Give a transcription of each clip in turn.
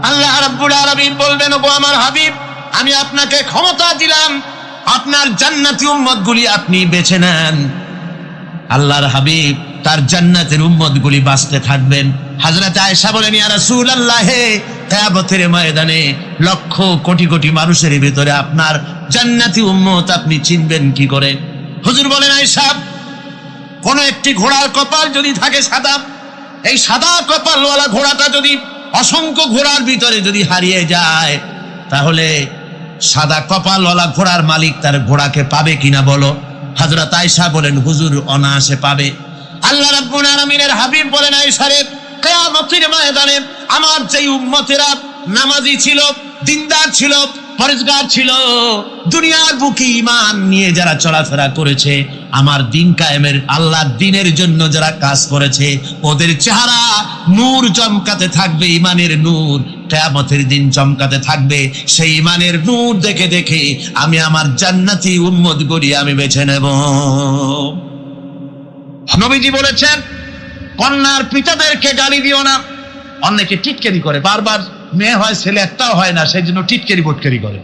আল্লাহ রাব্বুল আলামিন বলবেন, ওগো আমার হাবিব, আমি আপনাকে ক্ষমতা দিলাম, আপনার জান্নাতি উম্মতগুলি আপনি বেছে নেন। আল্লাহর হাবিব তার জান্নাতের উম্মতগুলি বাঁচতে থাকবেন। হযরত আয়েশা বলেন, ইয়া রাসূলুল্লাহ, কিয়ামতের ময়দানে লক্ষ কোটি কোটি মানুষের ভিতরে আপনার জান্নাতি উম্মত আপনি চিনবেন কি করে? হুজুর বলেন, আয়েশা, কোন একটি ঘোড়ার কপাল যদি থাকে সাদা, এই সাদা কপালওয়ালা ঘোড়াটা যদি অসংখ্য ঘোড়ার ভিতরে যদি হারিয়ে যায়, তাহলে সাদা কপালওয়ালা ঘোড়ার মালিক তার ঘোড়াকে পাবে কিনা বলো? হযরত আয়েশা বলেন, হুজুর অনায়াসে পাবে। আল্লাহ রাব্বুল আলামিনের হাবিব বলেন, আয়েশা রে, কিয়ামতের ময়দানে আমার যেই উম্মতেরা নামাজি ছিল, দিনদার ছিল, পরেজগার ছিল, দুনিয়ার বুকে ঈমান নিয়ে যারা চলাফেরা করেছে, আমার দিন কায়েমের আল্লাহর দ্বীনের জন্য যারা কাজ করেছে, ওদের চেহারা নূর চমকাতে থাকবে, ঈমানের নূর কিয়ামতের দিন চমকাতে থাকবে। সেই ঈমানের নূর দেখে দেখে আমি আমার জান্নাতি উম্মতগুলি আমি বেছে নেব। নবীজি বলেছেন, কন্যার পিতাদেরকে গালি দিও না। অনেকে টিটকারি করে, বারবার মেয়ে হয় ছেলে একটাও হয় না, সেই জন্য টিটকারি বটকারি করে।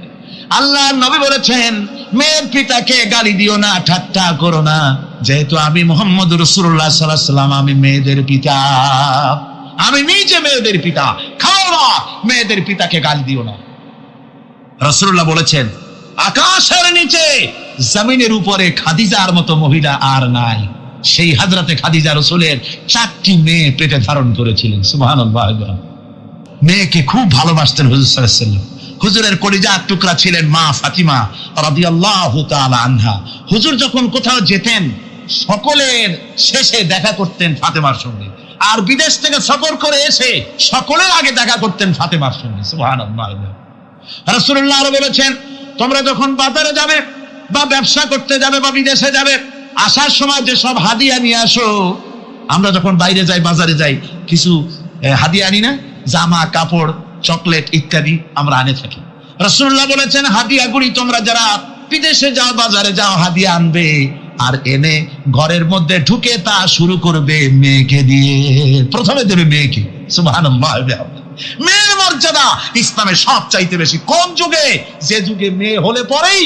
আল্লাহ নবী বলেছেন, মেয়ের পিতাকে গালি দিও না, ঠাট্টা করো না, যেহেতু আমি মুহাম্মদ রাসূলুল্লাহ সাল্লাল্লাহু আলাইহি ওয়াসাল্লাম, আমি মেয়েদের পিতা, আমি নিজে মেয়েদের পিতা। খাও না, মেয়েদের পিতাকে গালি দিও না। রাসূলুল্লাহ বলেছেন, আকাশের নিচে জমিনের উপরে খাদিজার মতো মহিলা আর নাই। সেই হযরতে খাদিজা রাসূলের 4টি মেয়ে পেটে ধারণ করেছিলেন। সুবহানাল্লাহ। মেয়েকে খুব ভালোবাসতেন হুজুর সাল্লাল্লাহু আলাইহি ওয়াসাল্লাম। হুজুরের কলিজার টুকরা ছিলেন মা ফাতিমা রাদিয়াল্লাহু তাআলা আনহা। হুজুর যখন কোথাও যেতেন, সকলের শেষে দেখা করতেন ফাতেমার সঙ্গে, আর বিদেশ থেকে সফর করে এসে সকলের আগে দেখা করতেন ফাতেমার সঙ্গে। সুবহানাল্লাহ। রাসূলুল্লাহ বলেছেন, তোমরা যখন বাজারে যাবে বা ব্যবসা করতে যাবে বা বিদেশে যাবে, আসার সময় যে সব হাদিয়া নিয়ে আসো। আমরা যখন বাইরে যাই, বাজারে যাই, কিছু হাদিয়া আনি না? জামা, কাপড়, চকলেট ইত্যাদি আমরা আনে থাকি। রাসূলুল্লাহ বলেছেন, হাদিয়াগুলি তোমরা যারা বিদেশে যাও, বাজারে যাও, হাদিয়া আনবে, আর এনে ঘরের মধ্যে ঢুকে তা শুরু করবে মেয়েকে দিয়ে। প্রথমে দেবে মেয়েকে। সুবহানাল্লাহ। মেয়ের মর্যাদা ইসলামে সব চাইতে বেশি। কোন যুগে? যে যুগে মেয়ে হলে পরেই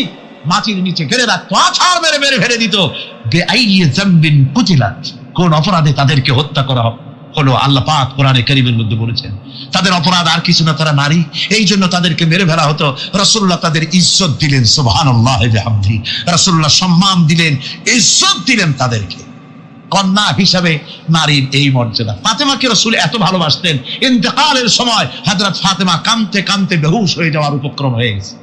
মাটির নিচে ঘেরে রাখতো, আছাড় মেরে মেরে ফেলে দিত। বেআইয়ি যামবিন কুতিলাত, কোন অপরাধে তাদেরকে হত্যা করা হলো, আল্লাহ পাক কোরআনে কারীমের মধ্যে বলেছেন, তাদের অপরাধ আর কিছু না, তারা নারী, এই জন্য তাদেরকে মেরে ফেলা হতো। রাসূলুল্লাহ তাদের ইজ্জত দিলেন। সুবহানাল্লাহ বিহামদিহি। রাসূলুল্লাহ সম্মান দিলেন, ইজ্জত দিলেন তাদেরকে। কন্যা হিসাবে নারীর এই মর্যাদা। ফাতেমাকে রাসূল এত ভালোবাসতেন, ইন্তেকালের সময় হযরত ফাতেমা কাঁদতে কাঁদতে বেহুশ হয়ে যাওয়ার উপক্রম হয়ে গেছে।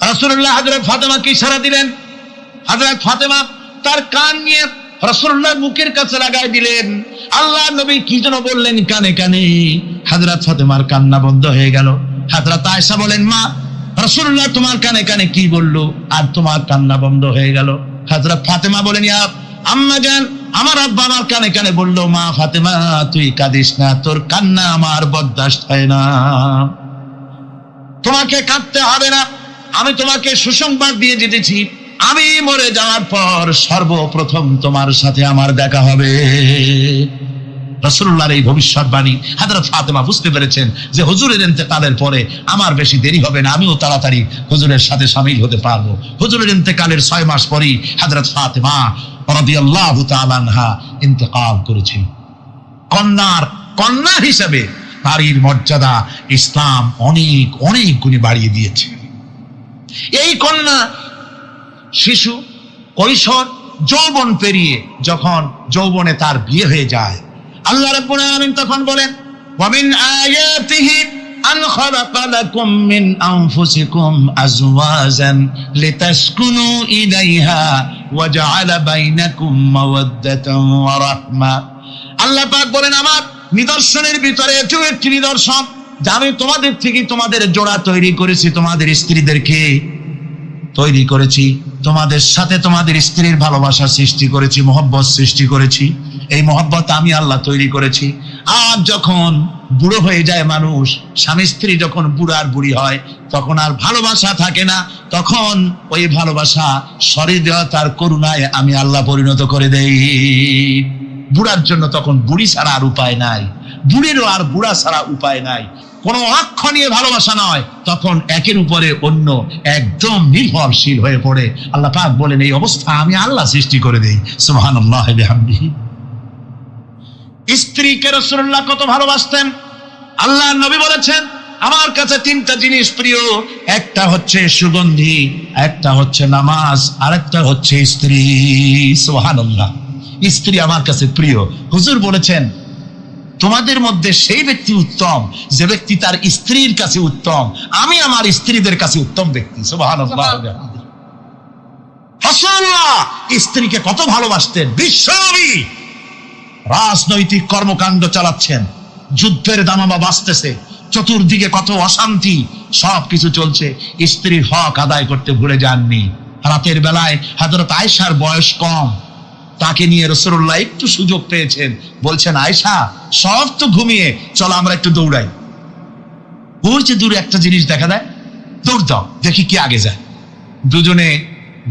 রাসূলুল্লাহ হযরত ফাতেমাকে ইশারা দিলেন। হযরত ফাতেমা তার কান নিয়ে রাসূলুল্লাহর মুখের কাছে লাগাই দিলেন। আল্লাহ নবী কি যেন বললেন কানে কানে, হযরত ফাতেমার কান্না বন্ধ হয়ে গেল। হযরত আয়েশা বলেন, মা, রাসূলুল্লাহ তোমার কানে কানে কি বললো আর তোমার কান্না বন্ধ হয়ে গেল? হযরত ফাতেমা বলেন, ইয়া আম্মা জান, আমার আব্বা আমার কানে কানে বললো, মা ফাতেমা তুই কাঁদিস না, তোর কান্না আমার বরদাস্ত হয় না, তোমাকে কাঁদতে হবে না। আমি তোমাকে সুসংবাদ দিয়ে যেতেছি, আমি মরে যাওয়ার পর সর্বপ্রথম তোমার সাথে আমার দেখা হবে। রাসূলুল্লাহর এই ভবিষ্যৎবাণী হযরত ফাতেমা বুঝতে পেরেছেন যে হুজুরের ইন্তেকালের পরে আমার বেশি দেরি হবে না, আমিও তাড়াতাড়ি হুজুরের সাথে শামিল হতে পারবো। হুজুরের ইন্তেকালের 6 মাস পরেই হযরত ফাতেমা রাদিয়াল্লাহু তাআলা আনহা ইন্তেকাল করেছেন। কন্যা হিসেবে নারীর মর্যাদা ইসলাম অনেক অনেক গুণে বাড়িয়ে দিয়েছে। এই কন্যা শিশু, কৈশোর, যৌবন পেরিয়ে যখন যৌবনে তার বিয়ে হয়ে যায়, আল্লাহ রাব্বুল আলামিন তখন বলেন, ওয়া মিন আয়াতিহি আন খালাকা লাকুম মিন আনফুসিকুম আজওয়াজান লিতাসকুনু ইলাইহা ওয়া জাআলা বাইনাকুম মাওয়াদ্দাতান ওয়া রাহমা। আল্লাহ পাক বলেন, আমার নিদর্শনের ভিতরে এটিও একটি নিদর্শন যে আমি তোমাদের থেকে তোমাদের জোড়া তৈরি করেছি, তোমাদের স্ত্রীদেরকে তৈরি করেছি, তোমাদের সাথে তোমাদের স্ত্রীর ভালোবাসা সৃষ্টি করেছি, মহব্বত সৃষ্টি করেছি। এই মহব্বত আমি আল্লাহ তৈরি করেছি। আর যখন বুড়ো হয়ে যায় মানুষ, স্বামী স্ত্রী যখন বুড়ার বুড়ি হয়, তখন আর ভালোবাসা থাকে না, তখন ওই ভালোবাসা সহৃদয়তার করুণায় আমি আল্লাহ পরিণত করে দেই। বুড়ার জন্য তখন বুড়ি ছাড়া আর উপায় নাই, বুড়িরও আর বুড়া ছাড়া উপায় নাই। কোনো অক্ষ নিয়ে ভালোবাসা নয়, তখন একের উপরে অন্য একদম নির্ভরশীল হয়ে পড়ে। আল্লাহ পাক বলেন এই অবস্থা আমি আল্লাহ সৃষ্টি করে দেই। সুবহানাল্লাহ বিহামদিহি। স্ত্রীকে রাসূলুল্লাহ কত ভালোবাসতেন। আল্লাহ নবী বলেছেন আমার কাছে তিনটা জিনিস প্রিয়, একটা হচ্ছে সুগন্ধি, একটা হচ্ছে নামাজ, আর একটা হচ্ছে স্ত্রী। সুবহানাল্লাহ। স্ত্রী আমার কাছে প্রিয়। হুজুর বলেছেন তোমাদের মধ্যে সেই ব্যক্তি উত্তম যে ব্যক্তি তার স্ত্রীর কাছে উত্তম। আমি আমার স্ত্রীদের কাছে উত্তম ব্যক্তি। সুবহানাল্লাহ। রাসূলুল্লাহ স্ত্রীকে কত ভালোবাসতেন। বিশ্বনবী রাজনৈতিক কর্মকাণ্ড চালাচ্ছেন, যুদ্ধের দামামা বাজতেছে, চতুর্দিকে কত অশান্তি, সবকিছু চলছে, স্ত্রীর হক আদায় করতে ভুলে যাননি। রাতের বেলায় হযরত আয়েশার বয়স কম, তাকে নিয়ে রাসূলুল্লাহ একটু সুযোগ পেয়েছেন, বলছেন আয়েশা সব তো ঘুমিয়ে, চলো আমরা একটু দৌড়াই। ওই যে দূরে একটা জিনিস দেখা দেয়, দৌড় দাও দেখি কি আগে যায়। দুজনে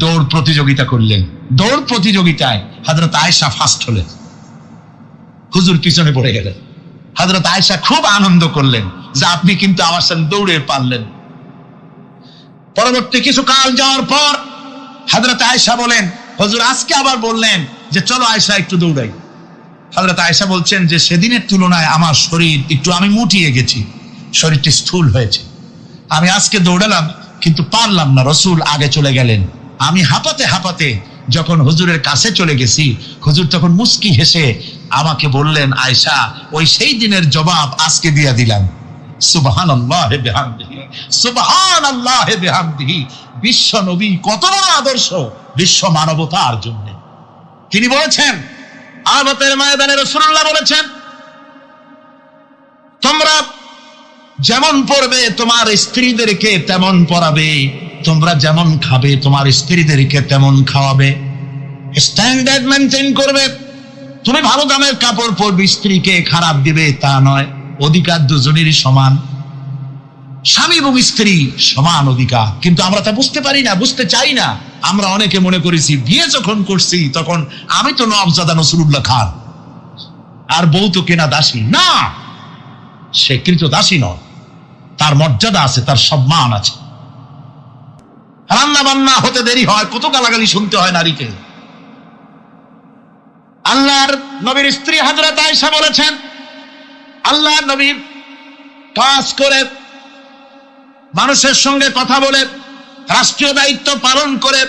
দৌড় প্রতিযোগিতা করলেন। দৌড় প্রতিযোগিতায় হযরত আয়েশা ফার্স্ট হলেন, হুজুর পিছনে পড়ে গেলেন। হযরত আয়েশা খুব আনন্দ করলেন যে আপনি কিন্তু আমার সাথে দৌড়ে পারলেন। পরবর্তী কিছু কাল যাওয়ার পর হযরত আয়েশা বলেন হুজুর আজকে আবার বললেন যে চলো আয়েশা একটু দৌড়াই। হযরত আয়েশা বলছেন যে সেদিনের তুলনায় আমার শরীর একটু, আমি মুটিয়ে গেছি, শরীরটি স্থূল হয়েছে। আমি আজকে দৌড়ালাম কিন্তু পারলাম না, রাসূল আগে চলে গেলেন। আমি হাঁপাতে হাঁপাতে যখন হুজুরের কাছে চলে গেছি, হুজুর তখন মুস্কি হেসে আমাকে বললেন আয়েশা ওই সেই দিনের জবাব আজকে দিয়ে দিলাম। সুবহানাল্লাহ বিহামদিহি, সুবহানাল্লাহ বিহামদিহি। বিশ্ব নবী কত বড় আদর্শ বিশ্ব মানবতার জন্য। তিনি বলেছেন আরাফাতের ময়দানে রাসূলুল্লাহ বলেছেন তোমরা যেমন পড়বে তোমার স্ত্রীদেরকে তেমন পড়াবে, তোমরা যেমন খাবে তোমার স্ত্রীদেরকে তেমন খাওয়াবে, স্ট্যান্ডার্ড মেনটেন করবে। তুমি ভালো দামের কাপড় পরবে, স্ত্রীকে খারাপ দিবে তা নয়। অধিকার দুজনেরই সমান, স্বামী এবং স্ত্রী সমান অধিকার। কিন্তু আমরা তা বুঝতে পারি না, বুঝতে চাই না। আমরা অনেকে মনে করেছি বিয়ে যখন করছি তখন আমি তো নওয়াবজাদা নসরুল্লাহ খান আর বউ তো কেনা দাসী। না, সে কৃত দাসী নয়, তার মর্যাদা আছে, তার সম্মান আছে। রান্না বান্না হতে দেরি হয়, কত গালাগালি শুনতে হয় নারীকে। আল্লাহর নবীর স্ত্রী হযরত আয়েশা বলেছেন আল্লাহর নবী কাজ করে, মানুষের সঙ্গে কথা বলে, রাষ্ট্রীয় দায়িত্ব পালন করে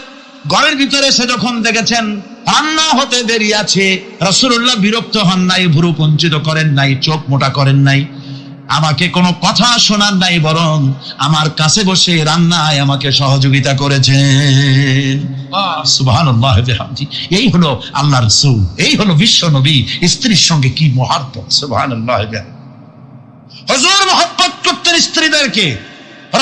ঘরের ভিতরে এসে যখন দেখেছেন রান্না হতে দেরি আছে, রাসূলুল্লাহ বিরক্ত হন নাই, ভুরু কুঞ্চিত করেন নাই, চোখ মোটা করেন নাই, আমাকে কোনো কথা শোনার নাই, বরং আমার কাছে বসে রান্নায় আমাকে সহযোগিতা করেছেন। সুবহানাল্লাহ বিহামদিহি। এই হলো আল্লাহর রাসূল, এই হলো বিশ্ব নবী। স্ত্রীর সঙ্গে কি মহব্বত! সুবহানাল্লাহ বিহামদিহি। হুজুর মহব্বত করতেন স্ত্রীদেরকে।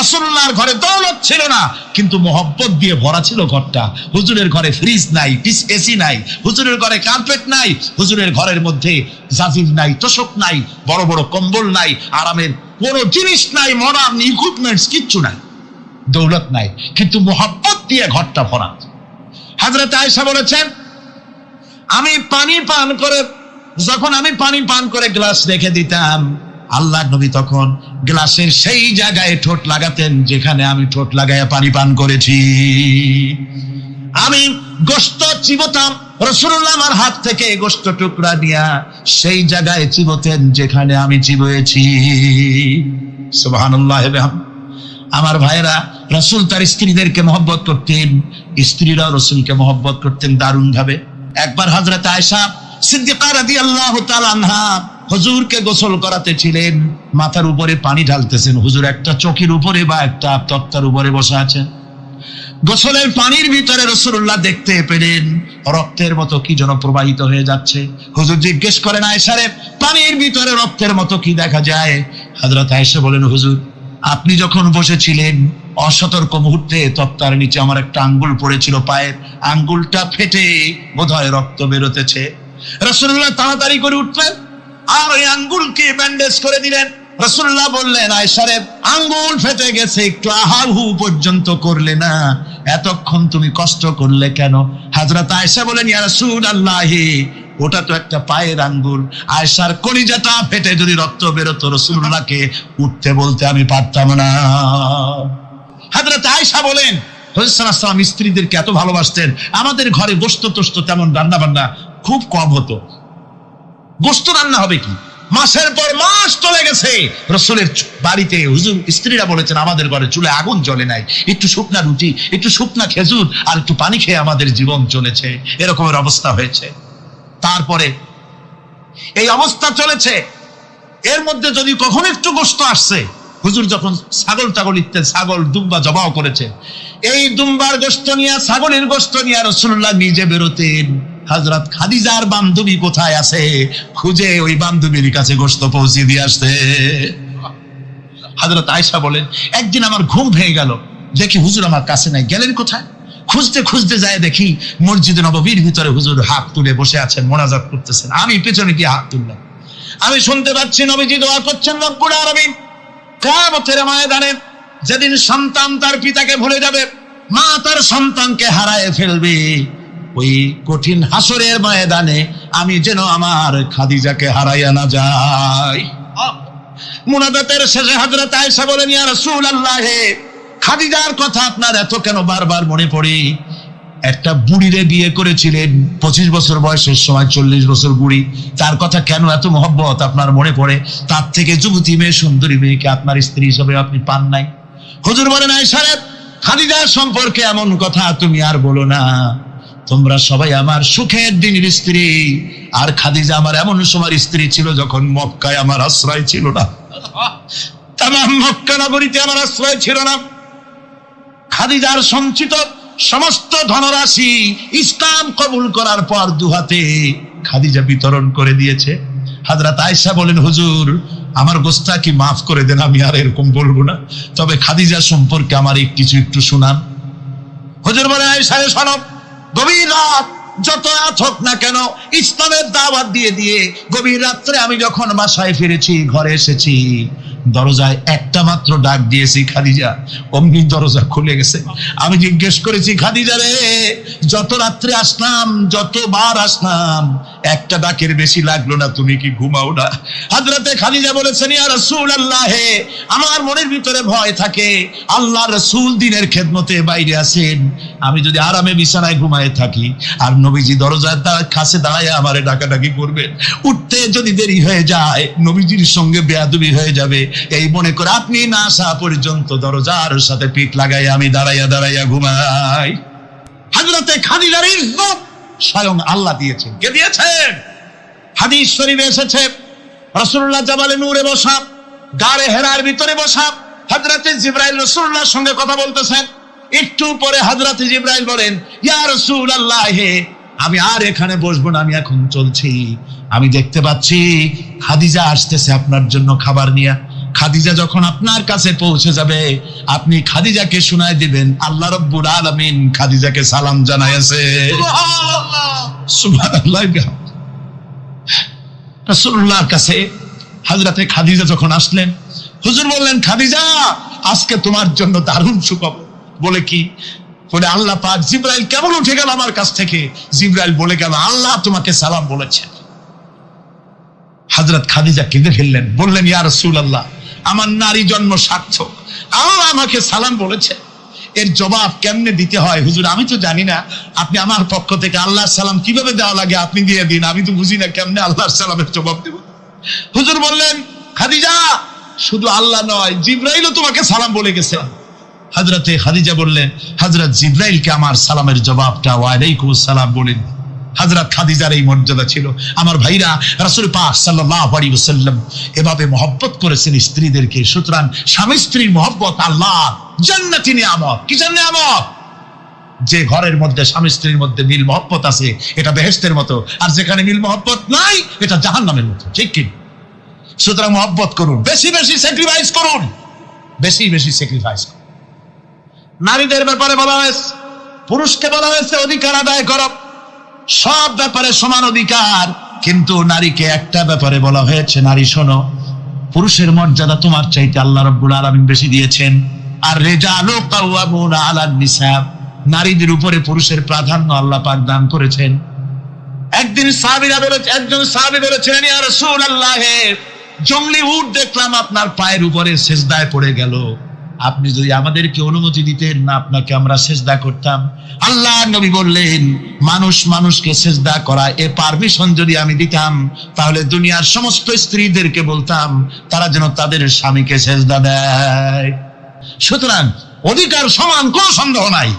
রাসূলুল্লাহর ঘরে দৌলত ছিল না, কিন্তু মহব্বত দিয়ে ভরা ছিল ঘরটা। হুজুরের ঘরে ফ্রিজ নাই, এসি নাই, হুজুরের ঘরে কার্পেট নাই, হুজুরের ঘরের মধ্যে জাজির নাই, তোশক নাই, বড় বড় কম্বল নাই, আরামের কোনো জিনিস নাই, মডার্ন ইকুইপমেন্টস কিচ্ছু নাই, দৌলত নাই, কিন্তু মহব্বত দিয়ে ঘরটা ভরা। হযরত আয়েশা বলেছেন আমি পানি পান করে গ্লাস রেখে দিতাম, আল্লাহর নবী তখন গ্লাসের সেই জায়গায় ঠোঁট লাগাতেন যেখানে আমি ঠোঁট লাগাইয়া পানি পান করেছি। আমি গোশত চিবোতাম, রাসূলুল্লাহ আমার হাত থেকে গোশত টুকরা নিয়া সেই জায়গায় চিবোতেন যেখানে আমি চিবোয়েছি। সুবহানাল্লাহ। আমার ভাইরা, রাসূল তার স্ত্রীদেরকে মহব্বত করতেন, স্ত্রীরা রাসূলকে মহব্বত করতেন দারুণ ভাবে। একবার হযরত আয়েশা সিদ্দিকা রাদিয়াল্লাহু তাআলা আনহা হুজুরকে গোসল করাতে ছিলেন, মাথার উপরে পানি ঢালতেছেন, হুজুর একটা চকির উপরে বা একটা তক্তার উপরে বসে আছেন। গোসলের পানির ভিতরে রাসূলুল্লাহ দেখতে পেলেন রক্তের মতো কি যেন প্রবাহিত হয়ে যাচ্ছে। হুজুর জিজ্ঞেস করেন আয়েশা রে, পানির ভিতরে রক্তের মতো কি দেখা যায়? হযরত আয়েশা বলেন হুজুর আপনি যখন বসেছিলেন অসতর্ক মুহূর্তে তক্তার নিচে আমার একটা আঙ্গুল পড়েছিল, পায়ের আঙ্গুলটা ফেটে বোধহয় রক্ত বেরোতেছে। রাসূলুল্লাহ তাড়াতাড়ি করে উঠলেন আর ওই আঙ্গুলকে ব্যান্ডেজ করে দিলেন। রাসূলুল্লাহ বললেন আয়েশা রে, আঙ্গুল ফেটে গেছে, একটু আহাহু পর্যন্ত করলে না, এতক্ষণ তুমি কষ্ট করলে কেন? হযরত আয়েশা বলেন ইয়া রাসূলুল্লাহ ওটা তো একটা পায়ের আঙ্গুল। আয়েশার কলিজাটা ফেটে যদি রক্ত বেরোতো রাসূলুল্লাহকে উঠতে বলতে আমি পারতাম না। হযরত আয়েশা বলেন রাসূল সাল্লাল্লাহু আলাইহি ওয়াসাল্লাম স্ত্রীদেরকে এত ভালোবাসতেন, আমাদের ঘরে গোশত টোস্ত তেমন রান্না বান্না খুব কম হতো। গোশত রান্না হবে কি, মাসের পর মাস চলে গেছে রাসূলের বাড়িতে, হুজুর স্ত্রীরা বলেছেন আমাদের ঘরে চুলে আগুন জ্বলে নাই, একটু শুকনা রুটি, একটু শুকনা খেজুর আর একটু পানি খেয়ে আমাদের জীবন চলেছে, এরকমের অবস্থা হয়েছে। তারপরে এই অবস্থা চলেছে, এর মধ্যে যদি কখনো একটু গোশত আসছে, হুজুর যখন ছাগল টাগল ইত্যাদি ছাগল দুম্বা জবাও করেছে, এই দুম্বার গোশত নিয়ে ছাগলের গোশত নিয়ে রাসূলুল্লাহ নিজে বেরোতেন। হযরত খাদিজার বান্ধবী কোথায় আছে খুঁজে ওই বান্ধবীর কাছে গোশত পৌঁছে দিয়ে আসতে। হযরত আয়েশা বলেন একদিন আমার ঘুম ভেঙে গেল, দেখি হুজুর আমার কাছে নাই, গেলেন কোথায়? খুঁজতে খুঁজতে যায় দেখি মসজিদে নববীর ভিতরে হুজুর হাত তুলে বসে আছেন, মোনাজাত করতেছেন। আমি পেছনে গিয়ে হাত তুললাম, আমি শুনতে পাচ্ছি নবীজি দোয়া করছেন রব্বুল আলামিন কিয়ামতের ময়দানে যেদিন সন্তান তার পিতাকে ভুলে যাবে, মা তার সন্তানকে হারায় ফেলবে, ওই কঠিন হাসরের ময়দানে আমি যেন আমার খাদিজাকে হারাইয়া না যাই। মুনাজাতের শেষে হযরত আয়েশা বলেন ইয়া রাসূলুল্লাহ, খাদিজার কথা আপনার এত কেন বারবার মনে পড়ে? একটা বুড়িরে বিয়ে করেছিলেন 25 বছর বয়সের সময়, 40 বছর বুড়ি, তার কথা কেন এত মহব্বত আপনার মনে পড়ে? তার থেকে যুবতী মেয়ে সুন্দরী মেয়েকে আপনার স্ত্রী হিসেবে আপনি পান নাই? হুজুর বলেন আয়েশা রে, খাদিজার সম্পর্কে এমন কথা তুমি আর বলো না, তোমরা সবাই আমার সুখের দিনের স্ত্রী, আর খাদিজা আমার এমন সময় স্ত্রী ছিল যখন মক্কায় আমার আশ্রয় ছিল না, তামাম মক্কা নগরীতে আমার আশ্রয় ছিল না। খাদিজার সঞ্চিত সমস্ত ধনরাশি ইসলাম কবুল করার পর দুহাতে খাদিজা বিতরণ করে দিয়েছে। হযরত আয়েশা বলেন হুজুর আমার গোস্তাকি মাফ করে দেন, আমি আর এরকম বলবো না, তবে খাদিজা সম্পর্কে আমার কিছু একটু শোনান। হুজুর বলেন আয়েশা শোনো, গভীর রাত যত রাত হোক না কেন ইসলামের দাওয়াত দিয়ে দিয়ে গভীর রাত্রে আমি যখন বাসায় ফিরেছি, ঘরে এসেছি, দরজায় একটা মাত্র ডাক দিয়েছি খাদিজা, অমনি দরজা খুলে গেছে। আমি জিজ্ঞেস করেছি খাদিজা রে, যত রাত্রে আসলাম, যতবার আসলাম, একটা ডাকের বেশি লাগলো না, তুমি কি ঘুমাও না? হযরতে খাদিজা বলেছেন ইয়া রাসূলুল্লাহ, আমার মনের ভিতরে ভয় থাকে, আল্লাহর রাসূল দ্বীনের খেদমতে বাইরে আছেন, আমি যদি আরামে বিছানায় ঘুমায় থাকি আর নবীজি দরজার কাছে দাঁড়ায় আমারে ডাকাডাকি করবেন, উঠতে যদি দেরি হয়ে যায় নবীজির সঙ্গে বেয়াদবি হয়ে যাবে, এই মনে করে আপনি না আসা পর্যন্ত দরজার সাথে পিঠ লাগাই আমি দাঁড়াইয়া দাঁড়াইয়া ঘুমাই। হযরতে খাদিজার ইজ্জত স্বয়ং আল্লাহ দিয়েছেন। কে দিয়েছেন? হাদিস শরীফে এসেছে রাসূলুল্লাহ জাবালে নূরে বসা, গারে হেরার ভিতরে বসা, হযরতে জিবরাইল রাসূলুল্লাহর সঙ্গে কথা বলতেছেন। একটু পরে হযরতে জিবরাইল বলেন ইয়া রাসূলুল্লাহ, আমি আর এখানে বসবো না, আমি এখন চলছি, আমি দেখতে পাচ্ছি খাদিজা আসতেছে আপনার জন্য খাবার নিয়ে। খাদিজা যখন আপনার কাছে পৌঁছে যাবে আপনি খাদিজাকে শোনায় দিবেন আল্লাহ রাব্বুল আলামিন খাদিজাকে সালাম জানাইছে। সুবহানাল্লাহ সুবহানাল্লাহ। রাসূলুল্লাহর কাছে হযরতে খাদিজা যখন আসলেন, হুজুর বললেন খাদিজা আজকে তোমার জন্য দারুণ সুখবর। বলে কি? বলে আল্লাহ পাক জিবরাইল কেমন উঠে গেল আমার কাছ থেকে, জিবরাইল বলে গেল আল্লাহ তোমাকে সালাম বলেছেন। হযরত খাদিজা কেঁদে ফেললেন, বললেন ইয়া রাসূলুল্লাহ, আমার নারী জন্ম সার্থক, আল্লাহ আমাকে সালাম বলেছে, এর জবাব কেমনে দিতে হয় হুজুর আমি তো জানি না, আপনি আমার পক্ষ থেকে আল্লাহর সালাম কিভাবে দেওয়া লাগে আপনি দিয়ে দিন, আমি তো বুঝি না কেমনে আল্লাহর সালামের জবাব দেব। হুজুর বললেন খাদিজা শুধু আল্লাহ নয় জিবরাইলও তোমাকে সালাম বলে গেছে। হযরতে খাদিজা বললেন হযরত জিবরাইলকে আমার সালামের জবাবটা ওয়া আলাইকুমুস সালাম বলেন। হযরত খাদিজার এই মর্যাদা ছিল। আমার ভাইরা, রাসূল পাক সাল্লাল্লাহু আলাইহি ওয়াসাল্লাম এভাবে মহব্বত করেছেন স্ত্রীদেরকে। সুতরাং স্বামী স্ত্রীর মহব্বত আল্লাহ জান্নাতি নিয়ামত। কিসের নিয়ামত? যে ঘরের মধ্যে স্বামী স্ত্রীর মধ্যে মিল মহব্বত আছে এটা বেহেশতের মতো, আর যেখানে মিল মহব্বত নাই এটা জাহান্নামের মতো। ঠিক কি? সুতরাং মহব্বত করুন, বেশি বেশি স্যাক্রিফাইস করুন, বেশি বেশি স্যাক্রিফাইস করুন। নারীদের ব্যাপারে বলা হয়েছে, পুরুষকে বলা হয়েছে অধিকার আদায় করো, সব ব্যাপারে সমান অধিকার, কিন্তু নারীকে একটা ব্যাপারে বলা হয়েছে নারী শোনো, পুরুষের মর্যাদা তোমার চাইতে আল্লাহ রাব্বুল আলামিন বেশি দিয়েছেন। আর রিজালু কাওয়ামুনা আলান নিসা, নারীদের উপরে পুরুষের প্রাধান্য আল্লাহ পাক দান করেছেন। একদিন সাহাবীরা একজন সাহাবী বলেছিলেন, ইয়া রাসূলুল্লাহ, জংলি উট দেখলাম আপনার পায়ের উপরে সিজদায় পড়ে গেল, আপনি যদি আমাদেরকে অনুমতি দিতেন না আপনাকে আমরা সিজদা করতাম। আল্লাহর নবী বললেন, মানুষ মানুষকে সিজদা করা এ পারমিশন যদি আমি দিতাম তাহলে দুনিয়ার সমস্ত স্ত্রীদেরকে বলতাম তারা যেন তাদের স্বামীকে সিজদা দেয়। সুতরাং অধিকার সমান, কোনো সন্দেহ নাই,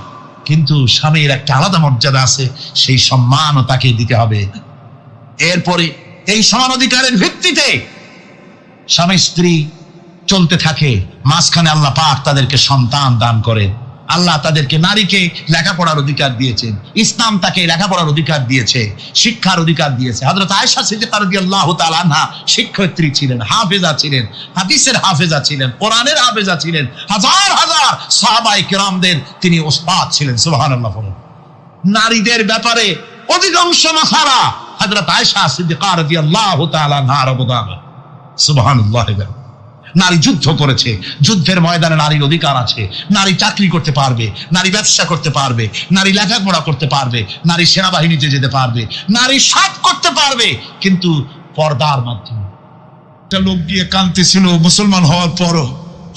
কিন্তু স্বামীর একটা আলাদা মর্যাদা আছে, সেই সম্মানও তাকে দিতে হবে। এরপরে এই সমান অধিকারের ভিত্তিতে স্বামী স্ত্রী চলতে থাকে, মাঝখানে আল্লাহ পাক তাদেরকে সন্তান দান করেন। আল্লাহ তাদেরকে, নারীকে লেখাপড়ার অধিকার দিয়েছেন, ইসলাম তাকে লেখাপড়ার অধিকার দিয়েছে, শিক্ষার অধিকার দিয়েছে। হযরত আয়েশা সিদ্দিকা রাদিয়াল্লাহু তাআলা আনহা শিক্ষয়িত্রী ছিলেন, হাফেজা ছিলেন, হাদিসের হাফেজা ছিলেন, কোরআনের হাফেজা ছিলেন, হাজার হাজার সাহাবায়ে কেরামদের তিনি ওস্তাদ ছিলেন। সুবহানাল্লাহ। নারীদের ব্যাপারে অধিকাংশ মাসালা হযরত আয়েশা সিদ্দিকা রাদিয়াল্লাহু তাআলা আনহার অবদান। সুবহানাল্লাহ। নারী যুদ্ধ করেছে, যুদ্ধের ময়দানে নারীর অধিকার আছে। নারী চাকরি করতে পারবে, নারী ব্যবসা করতে পারবে, নারী লেখাপড়া করতে পারবে, নারী সেনাবাহিনীতে যেতে পারবে, নারী সব করতে পারবে, কিন্তু পর্দার মাধ্যমে। একটা লোক গিয়ে কাঁদতেছিল মুসলমান হওয়ার পরও।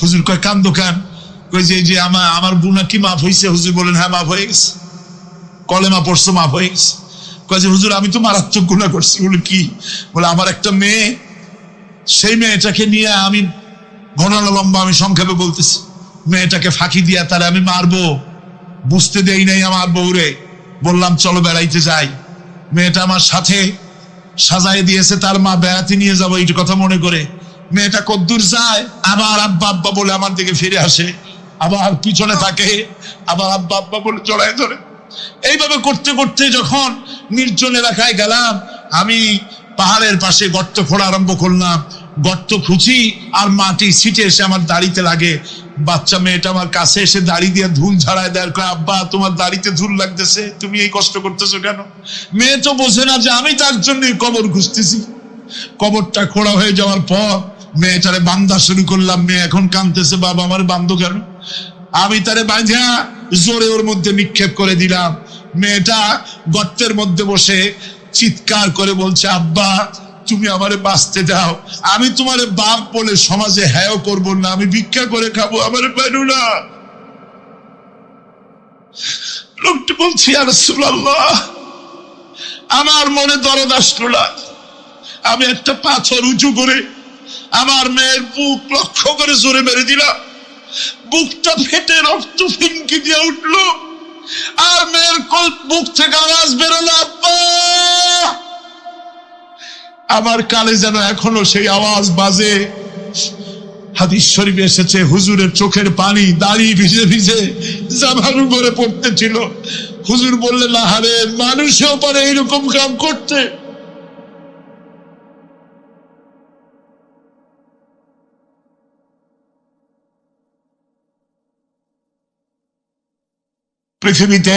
হুজুর কয়, কান্দো কেন? কই যে আমার গুনাহ কি মাফ হয়েছে? হুজুর বলেন, হ্যাঁ মাফ হয়ে গেছে। কলেমা পড়ছো, মাফ হয়ে গেছে। কয় যে হুজুর আমি তো মারাত্মক গুনাহ করছি। বলে কি? বলে আমার একটা মেয়ে, সেই মেয়েটাকে নিয়ে আমি ঘনালো লম্বা, আমি সংক্ষেপে বলতেছি, মেয়েটাকে ফাঁকি দিয়া তারে আমি মারবো, বুঝতে দেই নাই আমার বউরে। বললাম চলো বেড়াইতে যাই, মেয়েটা আমার সাথে সাজায় দিয়েছে তার মা, বেড়াতে নিয়ে যাবো এই কথা মনে করে। মেয়েটা কদ্দূর যায়, আবার আব্বা আব্বা বলে আমার দিকে ফিরে আসে, আবার পিছনে থাকে, আবার আব্বা আব্বা বলে জড়ায় ধরে। এইভাবে করতে করতে যখন নির্জন এলাকায় গেলাম, আমি পাহাড়ের পাশে গর্ত খোঁড়া আরম্ভ করলাম। গর্ত খুঁজি আর মাটি ছিটে এসে আমার দাড়িতে লাগে। বাচ্চা মেয়েটা আমার কাছে এসে দাড়ি দিয়ে ধুল ঝাড়ায় দেয়, কয় আব্বা তোমার দাড়িতে ধুল লাগতেছে, তুমি এই কষ্ট করতেছো কেন? মেয়ে তো বোঝে না যে আমি তার জন্য কবর খুঁজতেছি। কবরটা খোঁড়া হয়ে যাওয়ার পর মেয়েটারে বান্ধা শুরু করলাম। মেয়ে এখন কাঁদতেছে, বাবা আমার বান্ধো কেন? আমি তারে বাঁধা জোরে ওর মধ্যে নিক্ষেপ করে দিলাম। মেয়েটা গর্তের মধ্যে বসে চিৎকার করে বলছে, আব্বা তুমি আমারে বাঁচতে দাও, আমি তোমারে বাপ বলে সমাজে হ্যাঁ করবো না, আমি ভিক্ষা করে খাবো, আমারে পাইলো না। লোকটি বলছি, ইয়া রাসূলুল্লাহ, আমার মনে দরদ আসলো না। আমি একটা পাথর উঁচু করে আমার মেয়ের বুক লক্ষ্য করে জোরে মেরে দিলাম। বুকটা ফেটে রক্ত ফিনকি দিয়ে উঠলো, আর মেয়ের বুক থেকে আওয়াজ বেরোলো, আব্বা। আমার কানে যেন এখনো সেই আওয়াজ বাজে। হাদিস শরীফে এসেছে, হুজুরের চোখের পানি দাড়ি ভিজে ভিজে জামার উপরে পড়তেছিল। হুজুর বললেন, আহারে, মানুষেও পারে এইরকম কাম করতে। পৃথিবীতে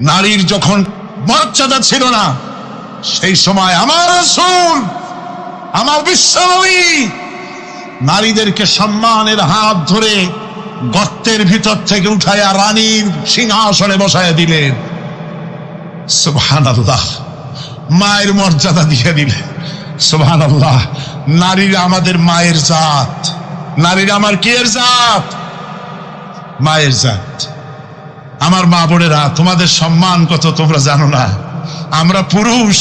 নারীর যখন মর্যাদা ছিল না, সেই সময় আমার রাসূল, আমার বিশ্বনবী নারীদেরকে সম্মানের হাত ধরে গর্তের ভিতর থেকে উঠাইয়া রানীর সিংহাসনে বসাইয়া দিলেন। সুবহানাল্লাহ। মায়ের মর্যাদা দিয়ে দিলেন। সুবহানাল্লাহ। নারীরা আমাদের মায়ের জাত। নারীরা আমার কিয়ের জাত? মায়ের জাত। আমার মা বোনেরা, তোমাদের সম্মান কত তোমরা জানো না। আমরা পুরুষ,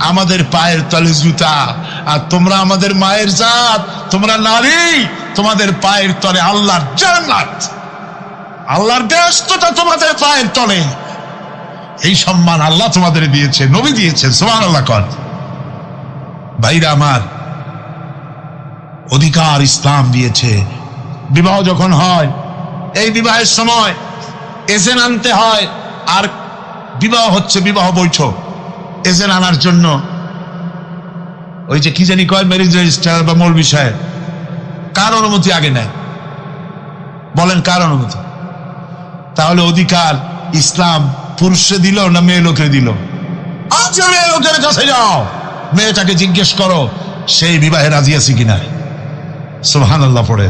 আমাদের পায়ের তলে জুতা, আর তোমরা আমাদের মায়ের জাত। তোমরা নারী, তোমাদের পায়ের তলে আল্লাহর জান্নাত, আল্লাহর ব্যস্ততা তোমাদের পায়ের তলে। এই সম্মান আল্লাহ তোমাদের দিয়েছে, নবী দিয়েছেন। সুবহানাল্লাহ। কর ভাইরা আমার, অধিকার ইসলাম দিয়েছে। বিবাহ যখন হয়, এই বিবাহের সময় এজেন্ট আনতে হয়। আর বিবাহ হচ্ছে বিবাহ বৈঠক। এজেন্ট আনার জন্য ওই যে কি জানি কয়, ম্যারেজ রেজিস্ট্রার বা মৌলবি সাহেব, কার অনুমতি আগে নেয়? বলেন কার অনুমতি? তাহলে অধিকার ইসলাম পুরুষে দিল না মেয়ে লোকে দিল? আচ্ছা, মেয়ে লোকের কাছে যাও, মেয়েটাকে জিজ্ঞেস করো সেই বিবাহে রাজি আছে কিনা। সুবহানাল্লাহ। পড়ে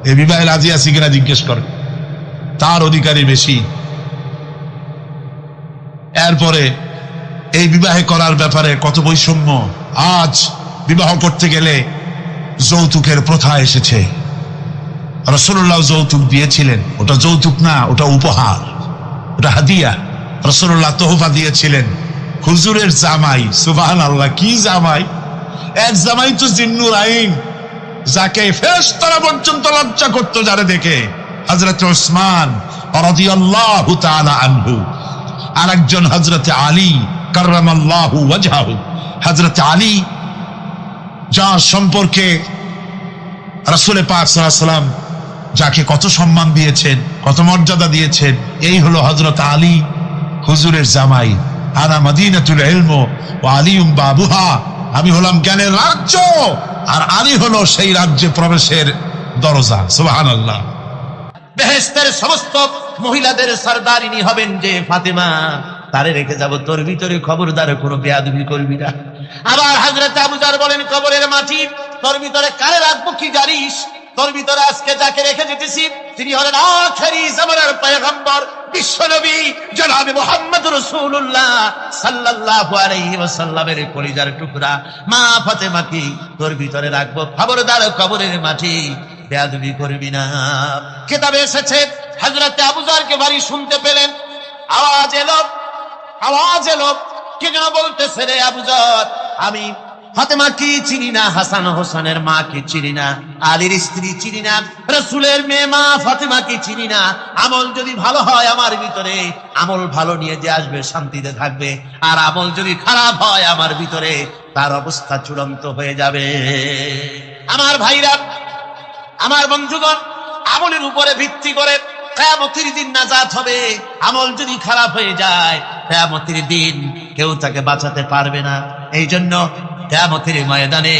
এই বিবাহে রাজি আছে কিনা জিজ্ঞেস করো, তার অধিকারই বেশি। এরপরে এই বিবাহে করার ব্যাপারে কত বৈষম্য। আজ বিবাহ করতে গেলে যৌতুকের প্রথা এসেছে। রাসূলুল্লাহ যৌতুক দিয়েছিলেন, ওটা যৌতুক না, ওটা উপহার, ওটা হাদিয়া। রাসূলুল্লাহ তোহফা দিয়েছিলেন হুজুরের জামাই। সুবহানাল্লাহ, কি জামাই! এক জামাই তো জিন্নুর আইন, যাকে ফেরেশতারা পর্যন্ত লজ্জা করতো যারে দেখে, হযরত ওসমান রাদিয়াল্লাহু তাআলা আনহু। আরেকজন হযরত আলী কাররামাল্লাহু ওয়াজহাহু। হযরত আলী যার সম্পর্কে রাসূল পাক সাল্লাল্লাহু আলাইহি ওয়াসাল্লাম যাকে কত সম্মান দিয়েছেন, কত মর্যাদা দিয়েছেন, এই হলো হযরত আলী হুজুরের জামাই। আনা মদিনাতুল ইলম ওয়া আলিউম বাবুহা, আমি হলাম জ্ঞানের রাজ্য আর আলী হলো সেই রাজ্যে প্রবেশের দরজা। সুবহানাল্লাহ। বেহেশতের সমস্ত মহিলাদের সরদারিনী হবেন যে ফাতেমা, তারে রেখে যাব তোর ভিতরে, খবরদার কোনো বেয়াদবি করবি না। আবার হযরত আবু যর বলেন, কবরের মাটি তোর ভিতরে কারে রাখবো কি জানিস? তোর ভিতরে আজকে যাকে রেখে যেতেছি তিনি হলেন আখেরি জামানার পয়গম্বর বিশ্বনবী জনাবে মুহাম্মদ রাসূলুল্লাহ সাল্লাল্লাহু আলাইহি ওয়াসাল্লামের কলিজার টুকরা মা ফাতেমাকে তোর ভিতরে রাখবো, খবরদার কবরের মাটি বেয়াদবি করবি না। কিতাবে এসেছে হযরত আবু যরকে বাড়ি শুনতে পেলেন, আওয়াজ এলো, কে যেন বলতেছে, রে আবু যর, আমি ফাতেমা কি চিনি না, হাসান হোসেনের মা কি চিনি না, আলীর স্ত্রী চিনি না, রাসূলের মেয়ে মা ফাতেমা কি চিনি না। আমল যদি ভালো হয় আমার ভিতরে, আমল ভালো নিয়ে যে আসবে শান্তিতে থাকবে, আর আমল যদি খারাপ হয় আমার ভিতরে, তার অবস্থা চূড়ান্ত হয়ে যাবে। আমার ভাইরা, আমার বন্ধুগণ, আমলের উপরে ভিত্তি করে কিয়ামতের দিন নাজাত হবে। আমল যদি খারাপ হয়ে যায় কিয়ামতের দিন কেউ তাকে বাঁচাতে পারবে না। এই জন্য কিয়ামতের ময়দানে,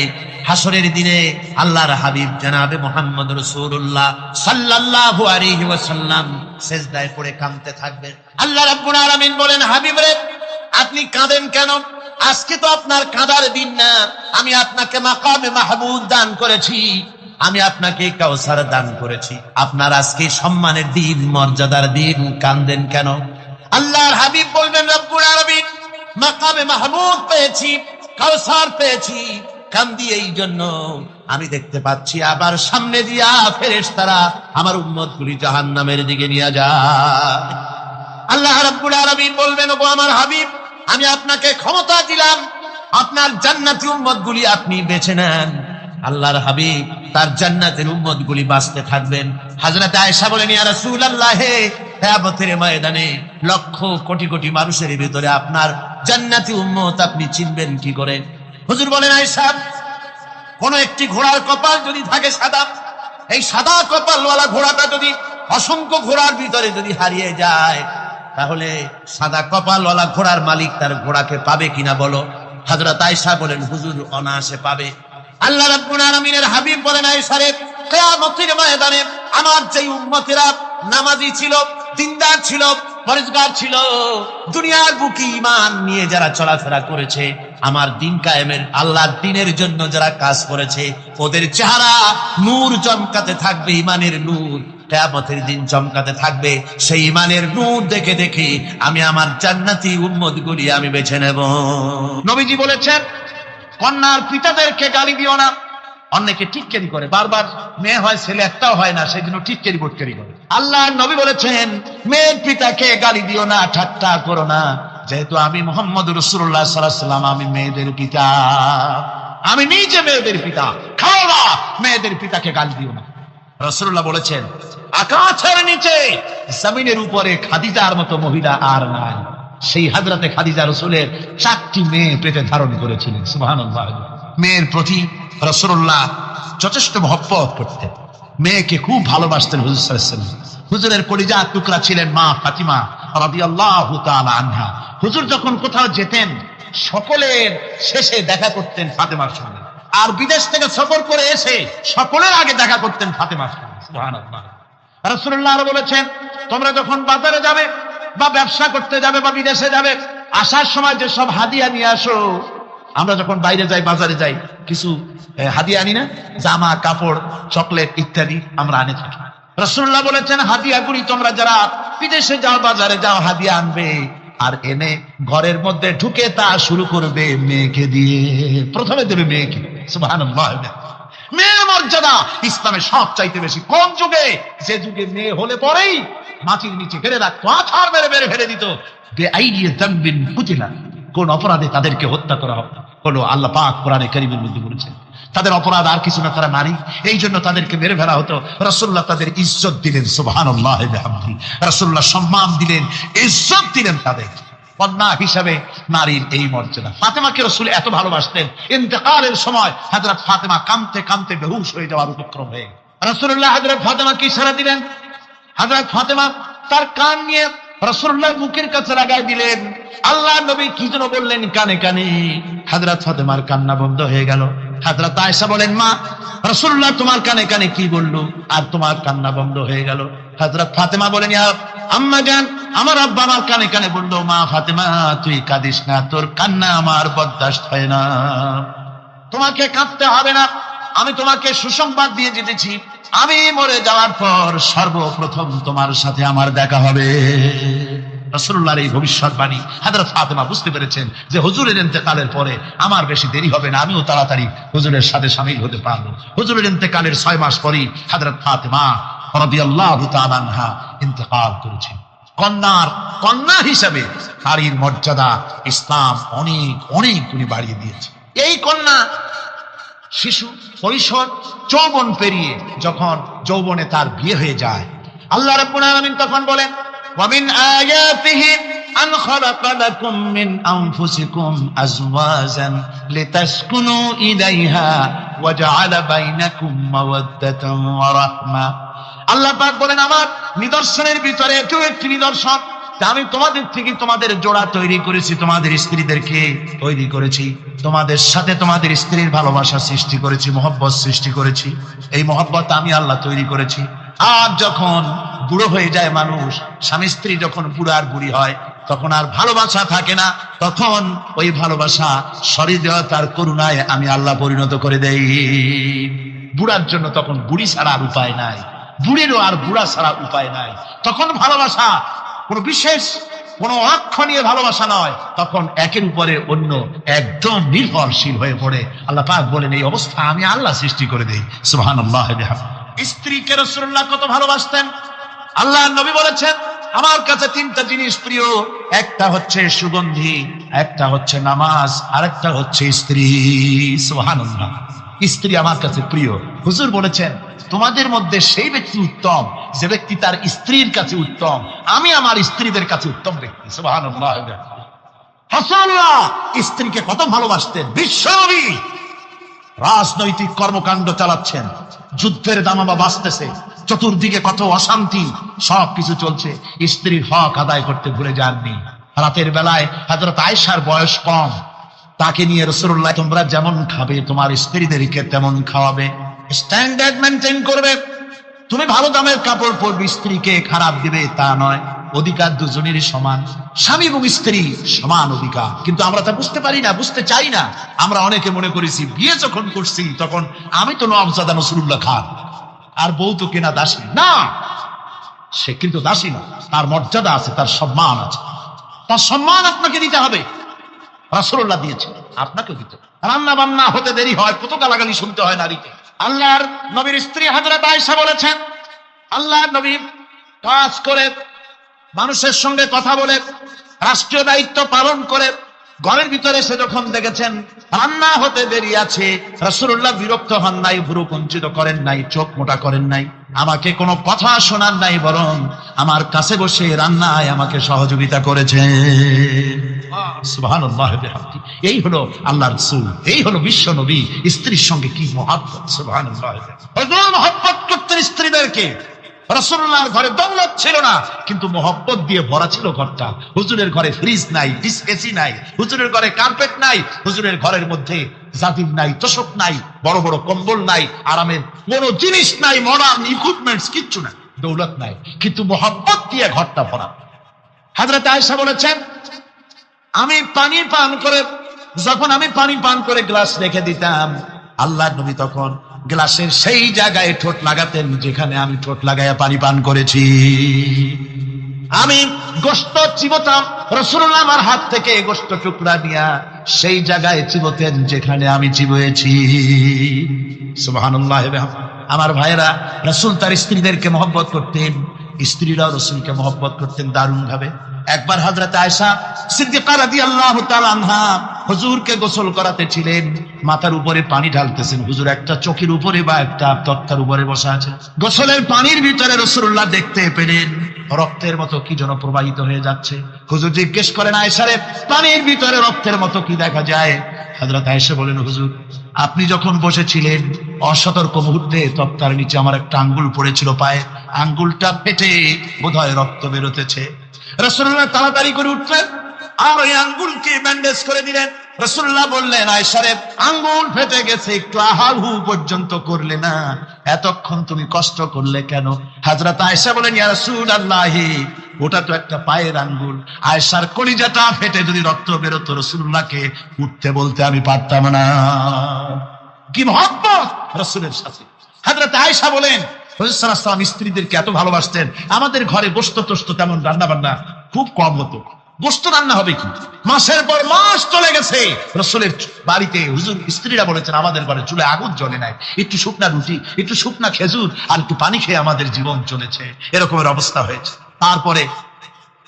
হাসরের দিনে আল্লাহর হাবিব জনাবে মুহাম্মদ রাসূলুল্লাহ সাল্লাল্লাহু আলাইহি ওয়াসাল্লাম সিজদায় পড়ে কাঁদতে থাকবেন। আল্লাহ রাব্বুল আলামিন বলেন, হাবিব রে, আপনি কাঁদেন কেন? আজকে তো আপনার কাঁদার দিন না, আমি আপনাকে মাকামে মাহমুদ দান করেছি, আমি আপনাকে কাউসার দান করেছি, আপনার আজকে সম্মানের দিন, মর্যাদার দিন, কাঁদেন কেন? আল্লাহর হাবিব বলবেন, রব্বুল আলামিন মাকামে মাহমুদ পেয়েছি, কাউসার পেয়েছি, কান্দি এই জন্য আমি দেখতে পাচ্ছি আবার সামনে দিয়া ফেরেশতারা আমার উম্মতগুলি জাহান্নামের দিকে নিয়ে যায়। আল্লাহ রাব্বুল আলামিন বলবেন, ওগো আমার হাবিব, আমি আপনাকে ক্ষমতা দিলাম, আপনার জান্নাতি উম্মতগুলি আপনি বেছে নেন। আল্লাহর হাবিব তার জান্নাতের উম্মতগুলি বাঁচতে থাকবেন। হযরত আয়েশা বলেন, ইয়া রাসূলুল্লাহ, কিয়ামতের ময়দানে লক্ষ কোটি কোটি মানুষের ভিতরে আপনার জান্নাতি উম্মত আপনি চিনবেন কি করে? হুজুর বলেন, আয়েশা, কোন একটি ঘোড়ার কপাল যদি থাকে সাদা, এই সাদা কপালওয়ালা ঘোড়াটা যদি অসংখ্য ঘোড়ার ভিতরে যদি হারিয়ে যায়, তাহলে সাদা কপালওয়ালা ঘোড়ার মালিক তার ঘোড়াকে পাবে কিনা বলো? হযরত আয়েশা বলেন, হুজুর, অনায়াসে পাবে। আল্লাহ রাব্বুল আলামিনের হাবিব বলেন, আয়েশা রে, কিয়ামতের ময়দানে আমার যে উম্মতেরা নামাজি ছিল, দিনদার ছিল, পরেজগার ছিল, দুনিয়ার বুকে ঈমান নিয়ে যারা চলাফেরা করেছে, আমার দিন কায়েমের, আল্লাহর দ্বীনের জন্য যারা কাজ করেছে, ওদের চেহারা নূর চমকাতে থাকবে, ঈমানের নূর কিয়ামতের দিন চমকাতে থাকবে। সেই ঈমানের নূর দেখে দেখে আমি আমার জান্নাতি উম্মতগুলি আমি বেছে নেব। নবীজি বলেছেন, কন্যার পিতাদেরকে গালি দিও না। অনেকে টিটকারি করে, বারবার মেয়ে হয় ছেলে একটাও হয় না, সেই জন্য টিটকারি বটকারি করে। আল্লাহর নবী বলেছেন, মেয়ের পিতাকে গালি দিও না, ঠাট্টা করো না, যেহেতু আমি মুহাম্মদ রাসূলুল্লাহ সাল্লাল্লাহু আলাইহি ওয়াসাল্লাম, আমি মেয়েদের পিতা, আমি নিজে মেয়েদের পিতা। খাও না, মেয়েদের পিতাকে গালি দিও না। রাসূলুল্লাহ বলেছেন, আকাশের নিচে জমিনের উপরে খাদিজার মতো মহিলা আর নাই। সেই হযরতে খাদিজা রাসূলের 4টি মেয়ে পেটে ধারণ করেছিলেন। সুবহানাল্লাহ। মেয়ের প্রতি রাসূলুল্লাহ যথেষ্ট মহব্বত করতেন, মেয়েকে খুব ভালোবাসতেন হুজুর সাল্লাল্লাহু আলাইহি ওয়াসাল্লাম। হুজুরের কলিজার টুকরা ছিলেন মা ফাতিমা রাদিয়াল্লাহু তাআলা আনহা। হুজুর যখন কোথাও যেতেন, সকলের শেষে দেখা করতেন ফাতেমার সঙ্গে, আর বিদেশ থেকে সফর করে এসে সকলের আগে দেখা করতেন ফাতেমার সঙ্গে। সুবহানাল্লাহ। রাসূলুল্লাহ আরো বলেছেন, তোমরা যখন বাজারে যাবে বা ব্যবসা করতে যাবে বা বিদেশে যাবে, আসার সময় যে সব হাদিয়া নিয়ে আসো। আমরা যখন বাইরে যাই, বাজারে যাই, কিছু হাদিয়া আনি না, জামা কাপড় চকলেট ইত্যাদি আমরা আনে থাকি। রাসূলুল্লাহ বলেছেন, হাদিয়াগুলি তোমরা যারা বিদেশে যাও, বাজারে যাও, হাদিয়া আনবে, আর এনে ঘরের মধ্যে ঢুকে তা শুরু করবে মেয়েকে দিয়ে। প্রথমে দেবে মেয়েকে। সুবহানাল্লাহ। মেয়ের মর্যাদা ইসলামে সব চাইতে বেশি। কোন যুগে? যে যুগে মেয়ে হলে পরেই মাটির নিচে ফেলে রাখতো, আছাড় মেরে মেরে ফেলে দিত। বেআইনি যামবিন কুতিলা, কোন অপরাধে তাদেরকে হত্যা করা হলো। আল্লাহ পাক কোরআনে কারীমের মধ্যে বলেছেন তাদের অপরাধ আর কিছু না, তারা নারী, এই জন্য তাদেরকে মেরে ফেলা হতো। রাসূলুল্লাহ তাদের ইজ্জত দিলেন। সুবহানাল্লাহ বিহামদিহি। রাসূলুল্লাহ সম্মান দিলেন, ইজ্জত দিলেন তাদের। কন্যা হিসাবে নারীর এই মর্যাদা। ফাতেমাকে রাসূল এত ভালোবাসতেন, ইন্তেকালের সময় হযরত ফাতেমা কাঁদতে কাঁদতে বেহুশ হয়ে যাওয়ার উপক্রম হয়ে রাসূলুল্লাহ হযরত ফাতেমাকে ইশারা দিলেন। হযরত ফাতেমা তার কান নিয়ে রাসূলুল্লাহর মুখের কাছে লাগাই দিলেন। আল্লাহর নবী কি যেন বললেন কানে কানে, হযরত ফাতেমার কান্না বন্ধ হয়ে গেল। হযরত আয়েশা বলেন, মা, রাসূলুল্লাহ তোমার কানে কানে কি বললো আর তোমার কান্না বন্ধ হয়ে গেল? হযরত ফাতেমা বলেন, ইয়া আম্মা জান, আমার আব্বা আমার কানে কানে বললো, মা ফাতেমা তুই কাঁদিস না, তোর কান্না আমার বরদাস্ত হয় না, তোমাকে কাঁদতে হবে না। আমি তোমাকে সুসংবাদ দিয়ে যেতেছি, আমি মরে যাওয়ার পর সর্বপ্রথম তোমার সাথে আমার দেখা হবে। রাসূলুল্লাহর এই ভবিষ্যৎবাণী হযরত ফাতেমা বুঝতে পেরেছেন যে হুজুরের ইন্তেকালের পরে আমার বেশি দেরি হবে না, আমিও তাড়াতাড়ি হুজুরের সাথে শামিল হতে পারবো। হুজুরের ইন্তেকালের 6 মাস পরেই হযরত ফাতেমা রাদিয়াল্লাহু তাআলা আনহা ইন্তেকাল করেছেন। কন্যা হিসাবে নারীর মর্যাদা ইসলাম অনেক অনেক গুণে বাড়িয়ে দিয়েছে। এই কন্যা শিশু, কৈশোর, যৌবন পেরিয়ে যখন যৌবনে তার বিয়ে হয়ে যায়, আল্লাহ রাব্বুল আলামিন তখন বলেন, وَمِنْ آيَاتِهِ أَنْ خَلَقَ لَكُم مِّنْ أَنفُسِكُمْ أَزْوَاجًا لِتَسْكُنُوا إِلَيْهَا وَجَعَلَ بَيْنَكُم مَّوَدَّةً وَرَحْمَةً। আল্লাহ পাক বলেন, আমার নিদর্শনের ভিতরে এটাও একটি নিদর্শন, আমি তোমাদের থেকে তোমাদের জোড়া তৈরি করেছি, তোমাদের স্ত্রীদেরকে তৈরি করেছি, তোমাদের সাথে তোমাদের স্ত্রীর ভালোবাসা সৃষ্টি করেছি, মহব্বত সৃষ্টি করেছি। এই মহব্বত আমি আল্লাহ তৈরি করেছি। আর যখন বুড়ো হয়ে যায় মানুষ, স্বামী স্ত্রী যখন বুড়ো আর বুড়ি হয়, তখন আর ভালোবাসা থাকে না, তখন ওই ভালোবাসা সহৃদয়তার করুণায় আমি আল্লাহ পরিণত করে দেই। বুড়ার জন্য তখন বুড়ি ছাড়া আর উপায় নাই, বুড়িরও আর বুড়া ছাড়া উপায় নাই। তখন ভালোবাসা কোনো বিশেষ কোনো অক্ষ নিয়ে ভালোবাসা নয়, তখন একের উপরে অন্য একদম নির্ভরশীল হয়ে পড়ে। আল্লাহ পাক বলেন, এই অবস্থা আমি আল্লাহ সৃষ্টি করে দেই। সুবহানাল্লাহ। স্ত্রীকে রাসূলুল্লাহ কত ভালোবাসতেন। আল্লাহর নবী বলেছেন, আমার কাছে 3টা জিনিস প্রিয়, একটা হচ্ছে সুগন্ধি, একটা হচ্ছে নামাজ, আর একটা হচ্ছে স্ত্রী। সুবহানাল্লাহ। স্ত্রী আমার কাছে প্রিয়। হুজুর বলেছেন, তোমাদের মধ্যে সেই ব্যক্তি উত্তম যে ব্যক্তি তার স্ত্রীর কাছে উত্তম। আমি আমার স্ত্রীদের কাছে উত্তম ব্যক্তি। সুবহানাল্লাহ। রাসূলুল্লাহ স্ত্রীকে কত ভালোবাসতেন। বিশ্বনবী রাজনৈতিক কর্মকাণ্ড চালাচ্ছেন, যুদ্ধের দামামা বাজতেছে, চতুর্দিকে কত অশান্তি, সবকিছু চলছে, স্ত্রীর হক আদায় করতে ভুলে যাননি। রাতের বেলায় হযরত আয়েশার বয়স কম, তাকে নিয়ে রাসূলুল্লাহ, তোমরা যেমন খাবে তোমার স্ত্রীদেরকে তেমন খাওয়াবে, স্ট্যান্ডার্ড মেনটেন করবে। তুমি ভালো দামের কাপড় পরবে, স্ত্রীকে খারাপ দিবে তা নয়। অধিকার দুজনেরই সমান, স্বামী এবং স্ত্রী সমান অধিকার। কিন্তু আমরা তা বুঝতে পারি না, বুঝতে চাই না। আমরা অনেকে মনে করেছি বিয়ে যখন করছি তখন আমি তো নওয়াবজাদা নসরুল্লাহ খান আর বউ তো কেনা দাসী না। সে কিন্তু দাসী না, তার মর্যাদা আছে, তার সম্মান আছে, তার সম্মান আপনাকে দিতে হবে। রাসূলুল্লাহ দিয়েছেন, আপনাকেও দিতে। রান্না বান্না হতে দেরি হয়, কত গালাগালি শুনতে হয় নারীকে। আল্লাহর নবীর স্ত্রী হযরত আয়েশা বলেছেন, আল্লাহর নবী কাজ করে, মানুষের সঙ্গে কথা বলে, রাষ্ট্রীয় দায়িত্ব পালন করে, ঘরের ভিতরে সে যখন দেখেছেন রান্না হতে দেরি আছে, রাসূলুল্লাহ বিরক্ত হন নাই, ভুরু কুঞ্চিত করেন নাই, চোখ মোটা করেন নাই, আমাকে কোনো কথা শোনান নাই, বরং আমার কাছে বসে রান্নায় আমাকে সহযোগিতা করেছেন। সুবহানাল্লাহ। এই হলো আল্লাহর রাসূল, এই হলো বিশ্ব নবী। স্ত্রীর সঙ্গে কি মহব্বত। সুবহানাল্লাহ। হুজুর মহব্বত করতেন স্ত্রীদেরকে। রাসূলুল্লাহর ঘরে দৌলত ছিল না, কিন্তু মহব্বত দিয়ে ভরা ছিল ঘরটা। হুজুরের ঘরে ফ্রিজ নাই, এসি নাই, হুজুরের ঘরে কার্পেট নাই, হুজুরের ঘরের মধ্যে জাদিম নাই, তোশক নাই, বড় বড় কম্বল নাই, আরামের কোনো জিনিস নাই, মডার্ন ইকুইপমেন্টস কিচ্ছু নাই, দৌলত নাই, কিন্তু মহব্বত দিয়ে ঘরটা ভরা। হযরত আয়েশা বলেছেন, আমি পানি পান করে গ্লাস রেখে দিতাম, আল্লাহর নবী তখন গ্লাসের সেই জায়গায় ঠোঁট লাগাতেন যেখানে আমি ঠোঁট লাগাইয়া পানি পান করেছি। আমি গোশত চিবোতাম, রাসূলুল্লাহ আমার হাত থেকে গোশত টুকরা নিয়া সেই জায়গায় চিবোতেন যেখানে আমি চিবোয়েছি। সুবহানাল্লাহ। আমার ভাইরা, রাসূল তার স্ত্রীদেরকে মহব্বত করতেন, স্ত্রীরাও রাসূলকে মহব্বত করতেন দারুণ ভাবে। একবার হযরত আয়েশা সিদ্দিকা রাদিয়াল্লাহু তাআলা আনহা হুজুরকে গোসল করাতে ছিলেন, মাথার উপরে পানি ঢালতেছেন, হুজুর একটা চকির উপরে বা একটা তক্তার উপরে বসে আছেন। গোসলের পানির ভিতরে রাসূলুল্লাহ দেখতে পেলেন রক্তের মতো কি যেন প্রবাহিত হয়ে যাচ্ছে। হুজুর জিজ্ঞেস করেন, আয়েশা রে, পানির ভিতরে রক্তের মতো কি দেখা যায়? হযরত আয়েশা বলেন, হুজুর আপনি যখন বসেছিলেন অসতর্ক মুহূর্তে তক্তার নিচে আমার একটা আঙ্গুল পড়েছিল পায়ে, আঙ্গুলটা ফেটে বোধহয় রক্ত বেরোতেছে। রাসূলুল্লাহ তাড়াতাড়ি করে উঠলেন আর ওই আঙ্গুলকে ব্যান্ডেজ করে দিলেন। রাসূলুল্লাহ বললেন, আয়েশা রে, আঙ্গুল ফেটে গেছে, একটু আহাহু পর্যন্ত করলে না, এতক্ষণ তুমি কষ্ট করলে কেন? হযরত আয়েশা বলেন, ইয়া রাসূলুল্লাহ, ওটা তো একটা পায়ের আঙ্গুল। আয়েশার কলিজাটা ফেটে যদি রক্ত বেরোতো রাসূলুল্লাহকে উঠতে বলতে আমি পারতাম না। কি মহব্বত রাসূলের সাথে। হযরত আয়েশা বলেন, হুজুর সাল্লাল্লাহু আলাইহি ওয়াসাল্লাম স্ত্রীদেরকে এত ভালোবাসতেন, আমাদের ঘরে গোশত টোস্ত তেমন রান্না বান্না খুব কম হতো। গোশত রান্না হবে কি, মাসের পর মাস চলে গেছে রাসূলের বাড়িতে, হুজুর স্ত্রীরা বলেছেন আমাদের ঘরে চুলায় আগুন জ্বলে নাই, একটু শুকনা রুটি, একটু শুকনা খেজুর আর একটু পানি খেয়ে আমাদের জীবন চলেছে, এরকমের অবস্থা হয়েছে। তারপরে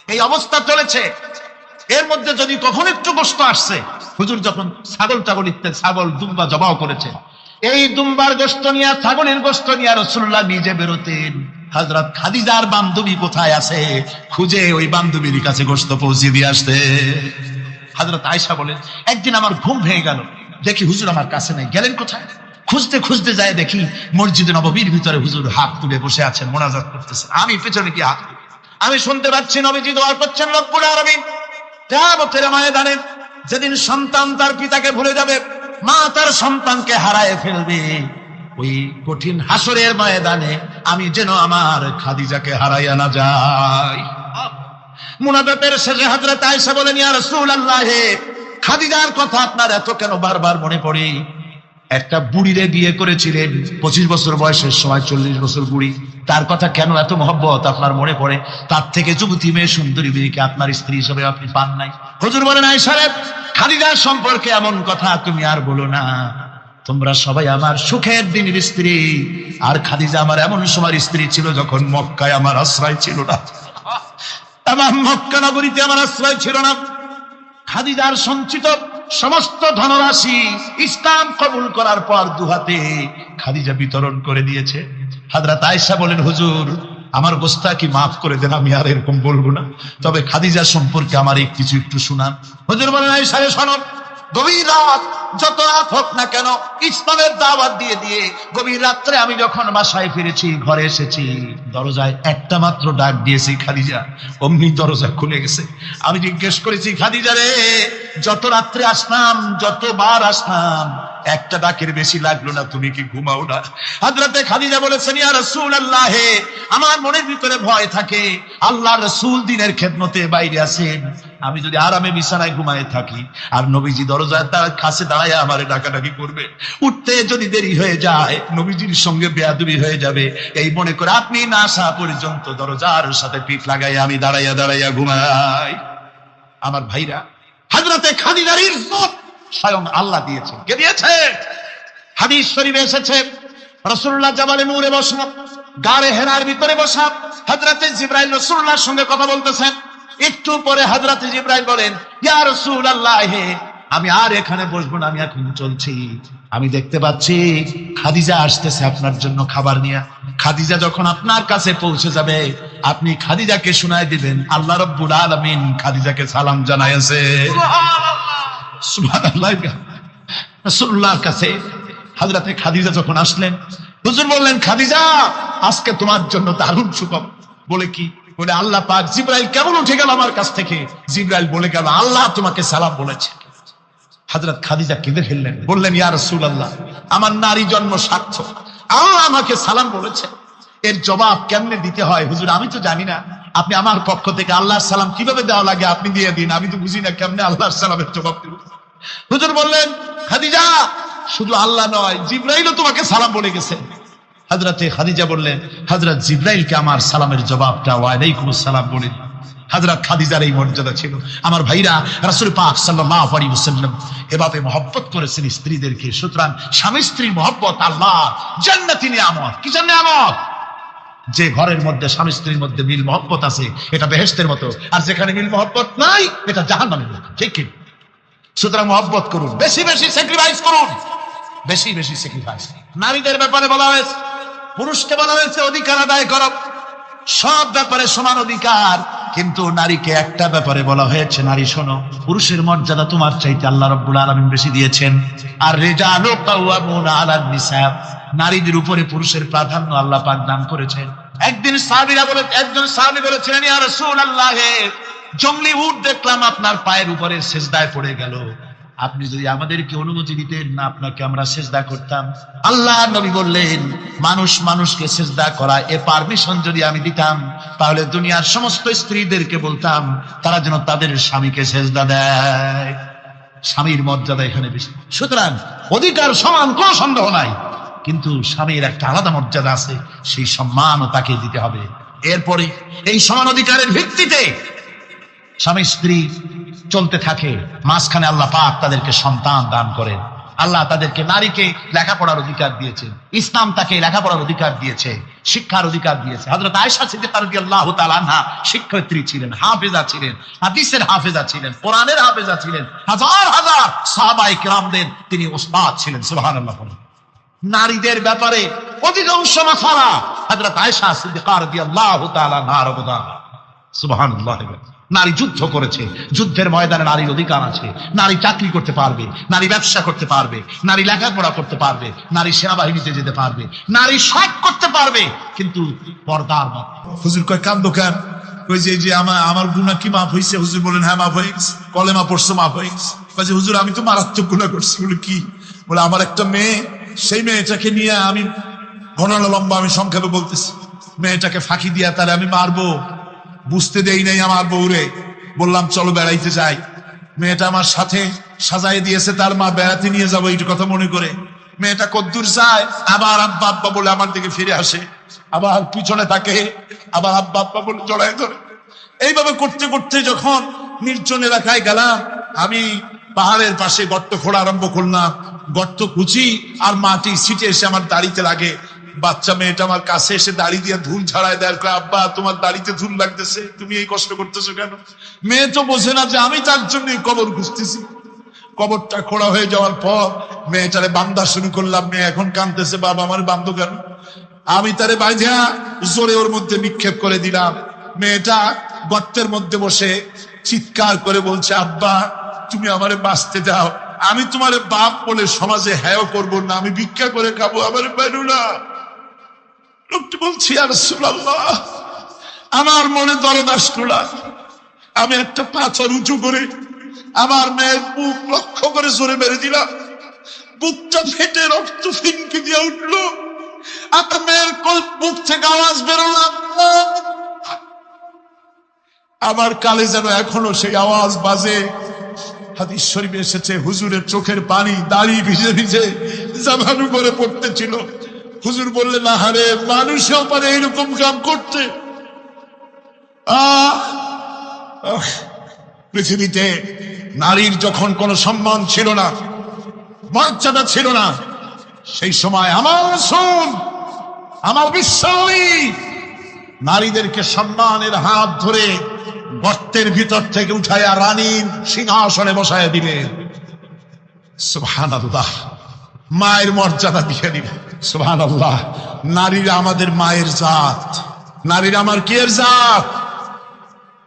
এই অবস্থা চলেছে, এর মধ্যে যদি কখন একটু গোশত আসছে, হুজুর যখন ছাগল ইত্যাদি ছাগল দুম্বা জবাও করেছে, এই দুম্বার গোশত নিয়ে ছাগলের গোশত নিয়ে রাসূলুল্লাহ নিজে বেরোতেন। হযরত খাদিজার বান্ধবী কোথায় আছে খুঁজে ওই বান্ধবীর কাছে গোশত পৌঁছে দিয়ে আসতে। হযরত আয়েশা বলেন, একদিন আমার ঘুম ভেঙে গেল, দেখি হুজুর আমার কাছে নেই, গেলেন কোথায়? খুঁজতে খুঁজতে যায় দেখি মসজিদে নববীর ভিতরে হুজুর হাত তুলে বসে আছেন, মোনাজাত করতেছেন। আমি পেছনে কি হাত, আমি শুনতে পাচ্ছি নবীজি দোয়া করছেন রব্বুল আলামিন কিয়ামতের ময়দানে যেদিন সন্তান তার পিতাকে ভুলে যাবে, মা তার সন্তানকে হারায় ফেলবে, ওই কঠিন হাসরের ময়দানে আমি যেন আমার খাদিজাকে হারাইয়া না যাই। মুনাজাতের শেষে হযরত আয়েশা বলেন, ইয়া রাসূলুল্লাহ, খাদিজার কথা আপনার এত কেন বারবার মনে পড়ে? একটা বুড়িরে বিয়ে করেছিলেন 25 বছর বয়সের সময়, 40 বছর বুড়ি, তার কথা কেন এত মহব্বত আপনার মনে পড়ে? তার থেকে যুবতী মেয়ে সুন্দরী মেয়েকে আপনার স্ত্রী হিসেবে আপনি পান নাই। হুজুর বলেন, আয়েশা রে, খাদিজার সম্পর্কে এমন কথা তুমি আর বলো না, তোমরা সবাই আমার সুখের দিনের স্ত্রী, আর খাদিজা আমার এমন সময় স্ত্রী ছিল যখন মক্কায় আমার আশ্রয় ছিল না, আমার মক্কা নগরীতে আমার আশ্রয় ছিল না। খাদিজার সঞ্চিত সমস্ত ধনরাশি ইসলাম কবুল করার পর দুহাতে খাদিজা বিতরণ করে দিয়েছে। হযরত আয়েশা বলেন, হুজুর আমার গোস্তাকি মাফ করে দেন, আমি আর এরকম বলবো না, তবে খাদিজা সম্পর্কে আমার কিছু একটু শোনান। হুজুর বলেন, আয়েশা রে শোনো, গভীর রাত, যত রাত হোক না কেন, ইসলামের দাওয়াত দিয়ে দিয়ে গভীর রাত্রে আমি যখন বাসায় ফিরেছি, ঘরে এসেছি, দরজায় একটা মাত্র ডাক দিয়েছি, খাদিজা, অমনি দরজা খুলে গেছে। আমি জিজ্ঞেস করেছি, খাদিজা রে, যত রাত্রে আসলাম, যতবার আসলাম, একটা ডাকের বেশি লাগলো না, তুমি কি ঘুমাও না? হযরতে খাদিজা বলেছেন, ইয়া রাসূলুল্লাহ, আমার মনের ভিতরে ভয় থাকে, আল্লাহর রাসূল দিনের খেদমতে বাইরে আছেন, আমি যদি আরামে বিছানায় ঘুমায় থাকি আর নবীজি দরজায় তার কাছে দাঁড়ায় আমারে ডাকাডাকি করবে, উঠতে যদি দেরি হয়ে যায় নবীজির সঙ্গে বেয়াদবি হয়ে যাবে, এই মনে করে আপনি না আসা পর্যন্ত দরজার সাথে পিঠ লাগাই আমি দাঁড়াইয়া দাঁড়াইয়া ঘুমাই। আমার ভাইরা, হযরতে খাদিজার ইজ্জত স্বয়ং আল্লাহ দিয়েছে। কে দিয়েছে? হাদিস শরীফে এসেছে, রাসূলুল্লাহ জাবালে নূরে বসা, গারে হেরার ভিতরে বসা, হযরতে জিবরাইল রাসূলুল্লাহর সঙ্গে কথা বলতেছেন। একটু পরে হযরতে জিবরাইল বলেন, ইয়া রাসূলুল্লাহ, আমি আর এখানে বসবো না, আমি এখন চলছি। আমি দেখতে পাচ্ছি খাদিজা আসতেছে আপনার জন্য খাবার নিয়ে। খাদিজা যখন আপনার কাছে পৌঁছে যাবে, আপনি খাদিজাকে শোনায় দিবেন আল্লাহ রাব্বুল আলামিন খাদিজাকে সালাম জানাইছে। সুবহানাল্লাহ। রাসূলুল্লাহর কাছে হযরতে খাদিজা যখন আসলেন, হুজুর বললেন, খাদিজা, আজকে তোমার জন্য দারুণ সুখবর। বলে কি? বলে আল্লাহ পাক, জিবরাইল কেমন উঠে গেল আমার কাছ থেকে, জিবরাইল বলে গেল আল্লাহ তোমাকে সালাম বলেছে। হযরত খাদিজা কেঁদে ফেললেন, বললেন, ইয়া রাসূলুল্লাহ, আমার নারী জন্ম সার্থক, আল্লাহ আমাকে সালাম বলেছে, এর জবাব কেমনে দিতে হয় হুজুর আমি তো জানি না, আপনি আমার পক্ষ থেকে আল্লাহর সালাম কিভাবে দেওয়া লাগে আপনি দিয়ে দিন, আমি তো বুঝি না কেমনে আল্লাহর সালামের জবাব দেব। হুজুর বললেন, খাদিজা, শুধু আল্লাহ নয়, জিবরাইলও তোমাকে সালাম বলে গেছে। হযরতে খাদিজা বললেন, হযরত জিবরাইলকে আমার সালামের জবাবটা ওয়া আলাইকুমুস সালাম বলে। হযরত খাদিজার এই মর্যাদা ছিল। আমার ভাইরা, রাসূল পাক সাল্লাল্লাহু আলাইহি ওয়াসাল্লাম এভাবে মহব্বত করেছেন স্ত্রীদেরকে। সুতরাং স্বামী স্ত্রীর মহব্বত আল্লাহ জান্নাতি নিয়ামত। কি নিয়ামত? যে ঘরের মধ্যে স্বামী স্ত্রীর মধ্যে মিল মহব্বত আছে এটা বেহেশতের মতো, আর যেখানে মিল মহব্বত নাই এটা জাহান্নামের মতো। ঠিক কি? সুতরাং মহব্বত করুন, বেশি বেশি স্যাক্রিফাইস করুন, বেশি বেশি স্যাক্রিফাইস। নারীদের ব্যাপারে বলা হয়েছে, পুরুষকে বলা হয়েছে অধিকার আদায় করো, সব ব্যাপারে সমান অধিকার। কিন্তু নারীকে একটা ব্যাপারে বলা হয়েছে, নারী শোনো, পুরুষের মর্যাদা তোমার চাইতে আল্লাহ রাব্বুল আলামিন বেশি দিয়েছেন। আর রিজালু কাওয়ামুনা আলান নিসা, নারীদের উপরে পুরুষের প্রাধান্য আল্লাহ পাক দান করেছেন। একজন সাহাবী বলেছিলেন, ইয়া রাসূলুল্লাহ, জংলি উট দেখলাম আপনার পায়ের উপরে সিজদায় পড়ে গেল, আপনি যদি আমাদেরকে অনুমতি দিতেন না আপনাকে আমরা সিজদা করতাম। আল্লাহ নবী বললেন, মানুষ মানুষকে সিজদা করা এ পারমিশন যদি আমি দিতাম তাহলে দুনিয়ার সমস্ত স্ত্রীদেরকে বলতাম তারা যেন তাদের স্বামীকে সিজদা দেয়। স্বামীর মর্যাদা এখানে বেশি। সুতরাং অধিকার সমান, কোনো সন্দেহ নাই, কিন্তু স্বামীর একটা আলাদা মর্যাদা আছে, সেই সম্মানও তাকে দিতে হবে। এরপরে এই সমান অধিকারের ভিত্তিতে স্বামী স্ত্রী চলতে থাকে, মাঝখানে আল্লাহ পাক তাদেরকে সন্তান দান করেন। আল্লাহ তাদেরকে, নারীকে লেখাপড়ার অধিকার দিয়েছে, ইসলাম তাকে লেখাপড়ার অধিকার দিয়েছে, শিক্ষার অধিকার দিয়েছে। হযরত আয়েশা সিদ্দিকা রাদিয়াল্লাহু তাআলা আনহা শিক্ষয়িত্রী ছিলেন, হাফেজা ছিলেন, হাদিসের হাফেজা ছিলেন, কোরআনের হাফেজা ছিলেন, হাজার হাজার সাহাবায়ে কিরামদের তিনি ওস্তাদ ছিলেন। সুবহানাল্লাহ। নারীদের ব্যাপারে অধিকাংশ মাসালা হযরত আয়েশা সিদ্দিকা রাদিয়াল্লাহু তাআলা আনহার অবদান। সুবহানাল্লাহ। নারী যুদ্ধ করেছে, যুদ্ধের ময়দানে নারীর অধিকার আছে। নারী চাকরি করতে পারবে, নারী ব্যবসা করতে পারবে, নারী লেখাপড়া করতে পারবে, নারী সেনাবাহিনীতে যেতে পারবে, নারী সব করতে পারবে, কিন্তু পর্দার মধ্যে। হুজুর কয় কান্দো কেন? কই যে আমার গুনাহ কি মাফ হইছে? হুজুর বলেন হ্যাঁ মাফ হয়ে গেছে। কলেমা পড়ছো, মাফ হয়ে গেছে। কয় যে হুজুর আমি তো মারাত্মক গুনাহ করছি। বলে কি? বলে আমার একটা মেয়ে, সেই মেয়েটাকে নিয়ে আমি ঘটনা লম্বা, আমি সংক্ষেপে বলতেছি, মেয়েটাকে ফাঁকি দিয়া তাহলে আমি মারবো, বুঝতে দেই নাই আমার বউরে। বললাম চলো বেড়াইতে যাই, মেয়েটা আমার সাথে সাজাই দিয়েছে, তার মা বেড়াতে নিয়ে যাবো এই কথা মনে করে। মেয়েটা কদ্দূর যায়, আবার আব্বা আব্বা বলে আমার দিকে ফিরে আসে, আবার পিছনে থাকে, আবার আব্বা আব্বা বলে জড়ায় ধরে। এইভাবে করতে করতে যখন নির্জন এলাকায় গেলাম, আমি পাহাড়ের পাশে গর্ত খোঁড়া আরম্ভ করলাম। গর্ত কুচি আর মাটি ছিটে এসে আমার দাড়িতে লাগে। বাচ্চা মেয়েটা আমার কাছে এসে দাড়ি দিয়ে ধুল ঝাড়ায় দেয়, আব্বা তোমার দাড়িতে ধুল লাগতেছে, তুমি এই কষ্ট করতেছো কেন? মেয়ে তো বোঝে না যে আমি তার জন্য কবর খুঁজতেছি। কবরটা খোঁড়া হয়ে যাওয়ার পর মেয়েটারে বান্ধা শুরু করলাম। মেয়ে এখন কাঁদতেছে, বাবা আমার বান্ধব কেন? আমি তারে বাঁধা জোরে ওর মধ্যে নিক্ষেপ করে দিলাম। মেয়েটা গর্তের মধ্যে বসে চিৎকার করে বলছে, আব্বা তুমি আমারে বাঁচতে দাও, আমি তোমার বাপ বলে সমাজে হ্যাঁ করবো না, আমি ভিক্ষা করে খাবো, আমার বেরু না। লোকটি বলছি, ইয়া রাসূলুল্লাহ, আমার মনে দরদ আসলো না। আমি একটা পাথর উঁচু করে আমার মেয়ের বুক লক্ষ্য করে জোরে মেরে দিলাম। বুকটা ফেটে রক্ত ফিনকি দিয়ে উঠলো। আমার মেয়ের বুক থেকে আওয়াজ বেরোলো। আমার কালে যেন এখনো সেই আওয়াজ বাজে। হাদিস শরীফে এসেছে, হুজুরের চোখের পানি দাড়ি ভিজে ভিজে জামার উপরে পড়তেছিল। হুজুর বললেন, আহারে, মানুষও পারে এরকম কাম করতে। পৃথিবীতে নারীর যখন কোনো সম্মান ছিল না, মর্যাদা ছিল না, সেই সময় আমার রাসূল, আমার বিশ্বনবী নারীদেরকে সম্মানের হাত ধরে গর্তের ভিতর থেকে উঠাইয়া রানীর সিংহাসনে বসাইয়া দিলেন। সুবহানাল্লাহ। মায়ের মর্যাদা দিয়ে দিলেন। সুবহানাল্লাহ। নারীরা আমাদের মায়ের জাত। নারীরা আমার কি এর জাত?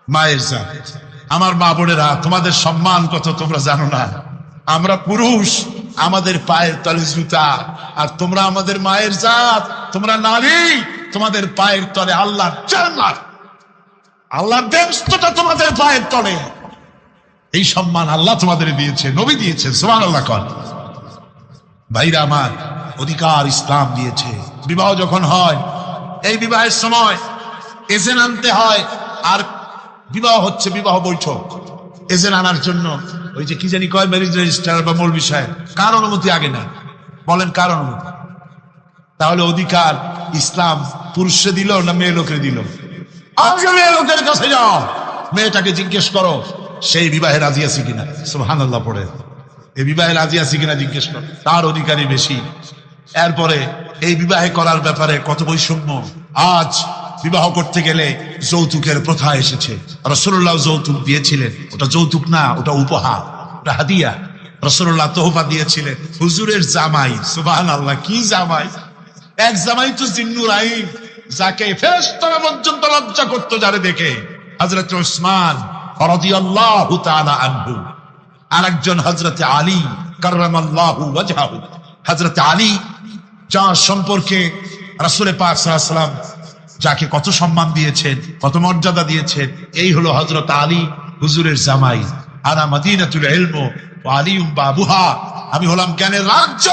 মায়ের জাত। আমার মা বোনেরা, তোমাদের সম্মান কত তোমরা জানো না। আমরা পুরুষ, আমাদের পায়ের তলে জুতা, আর তোমরা আমাদের মায়ের জাত। তোমরা নারী, তোমাদের পায়ের তলে আল্লাহর জান্নাত, আল্লাহর বেহেশতটা তোমাদের পায়ের তলে। এই সম্মান আল্লাহ তোমাদের দিয়েছে, নবী দিয়েছে। সুবহানাল্লাহ। কর ভাইরা আমার, অধিকার ইসলাম দিয়েছে। বিবাহ যখন হয়, এই বিবাহের সময় এজেন্ট আনতে হয়। আর বিবাহ হচ্ছে বিবাহ বৈঠক। এজেন্ট আনার জন্য ওই যে কি জানি কয়, ম্যারেজ রেজিস্ট্রার বা মৌলবি সাহেব, কার অনুমতি আগে না? বলেন কার অনুমতি? তাহলে অধিকার ইসলাম পুরুষে দিল না মেয়ে লোকের দিল? আজকে মেয়ে লোকের কাছে যাও, মেয়েটাকে জিজ্ঞেস করো সেই বিবাহে রাজি আছে কিনা। সুবহানাল্লাহ পড়ে, এই বিবাহে রাজি আছে কিনা জিজ্ঞেস করো, তার অধিকারী বেশি। এরপরে এই বিবাহে করার ব্যাপারে কত বৈষম্য। আজ বিবাহ করতে গেলে যৌতুকের প্রথা এসেছে। রাসূলুল্লাহ যৌতুক দিয়েছিলেন, ওটা যৌতুক না, ওটা উপহার, ওটা হাদিয়া। রাসূলুল্লাহ তোহফা দিয়েছিলেন হুজুরের জামাই। সুবহানাল্লাহ, কি জামাই! এক জামাই তো জিন্নুর আইন, যাকে ফেরেশতারা পর্যন্ত লজ্জা করতো যারে দেখে, হযরত উসমান রাদিয়াল্লাহু তাআলা আনহু। আরেকজন হযরত আলী কাররামাল্লাহু ওয়াজহাহু। হযরত আলী, যার সম্পর্কে রাসূল পাক সাল্লাল্লাহু আলাইহি ওয়াসাল্লাম যাকে কত সম্মান দিয়েছেন, কত মর্যাদা দিয়েছেন, এই হলো হযরত আলী হুজুরের জামাই। আনা মদিনাতুল ইলম ওয়া আলিউম বাবুহা, আমি হলাম জ্ঞানের রাজ্য,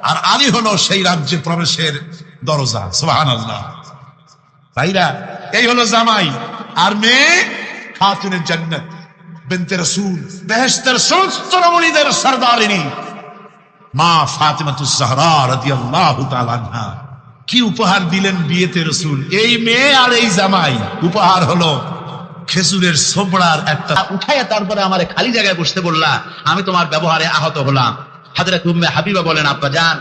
আর আলী হলো সেই রাজ্যে প্রবেশের দরজা। সুবহানাল্লাহ। ভাইরা, এই হলো জামাই। আর মেয়ে খাতুনে জান্নাত বিনতে রাসূল, বেহেশতের সমস্ত রমণীদের সরদারিনী মা ফাতিমাতুজ জাহরা রাদিয়াল্লাহু তাআলা আনহা। কি উপহার দিলেন বিয়েতে রাসূল! এই মেয়ে আর এই জামাই। উপহার হলো খেজুরের ছোবড়ার একটা উঠাইয়া তারপরে আমারে খালি জায়গায় বসতে বললা, আমি তোমার ব্যবহারে আহত হলাম। হযরত উম্মে হাবিবা বলেন, আব্বা জান,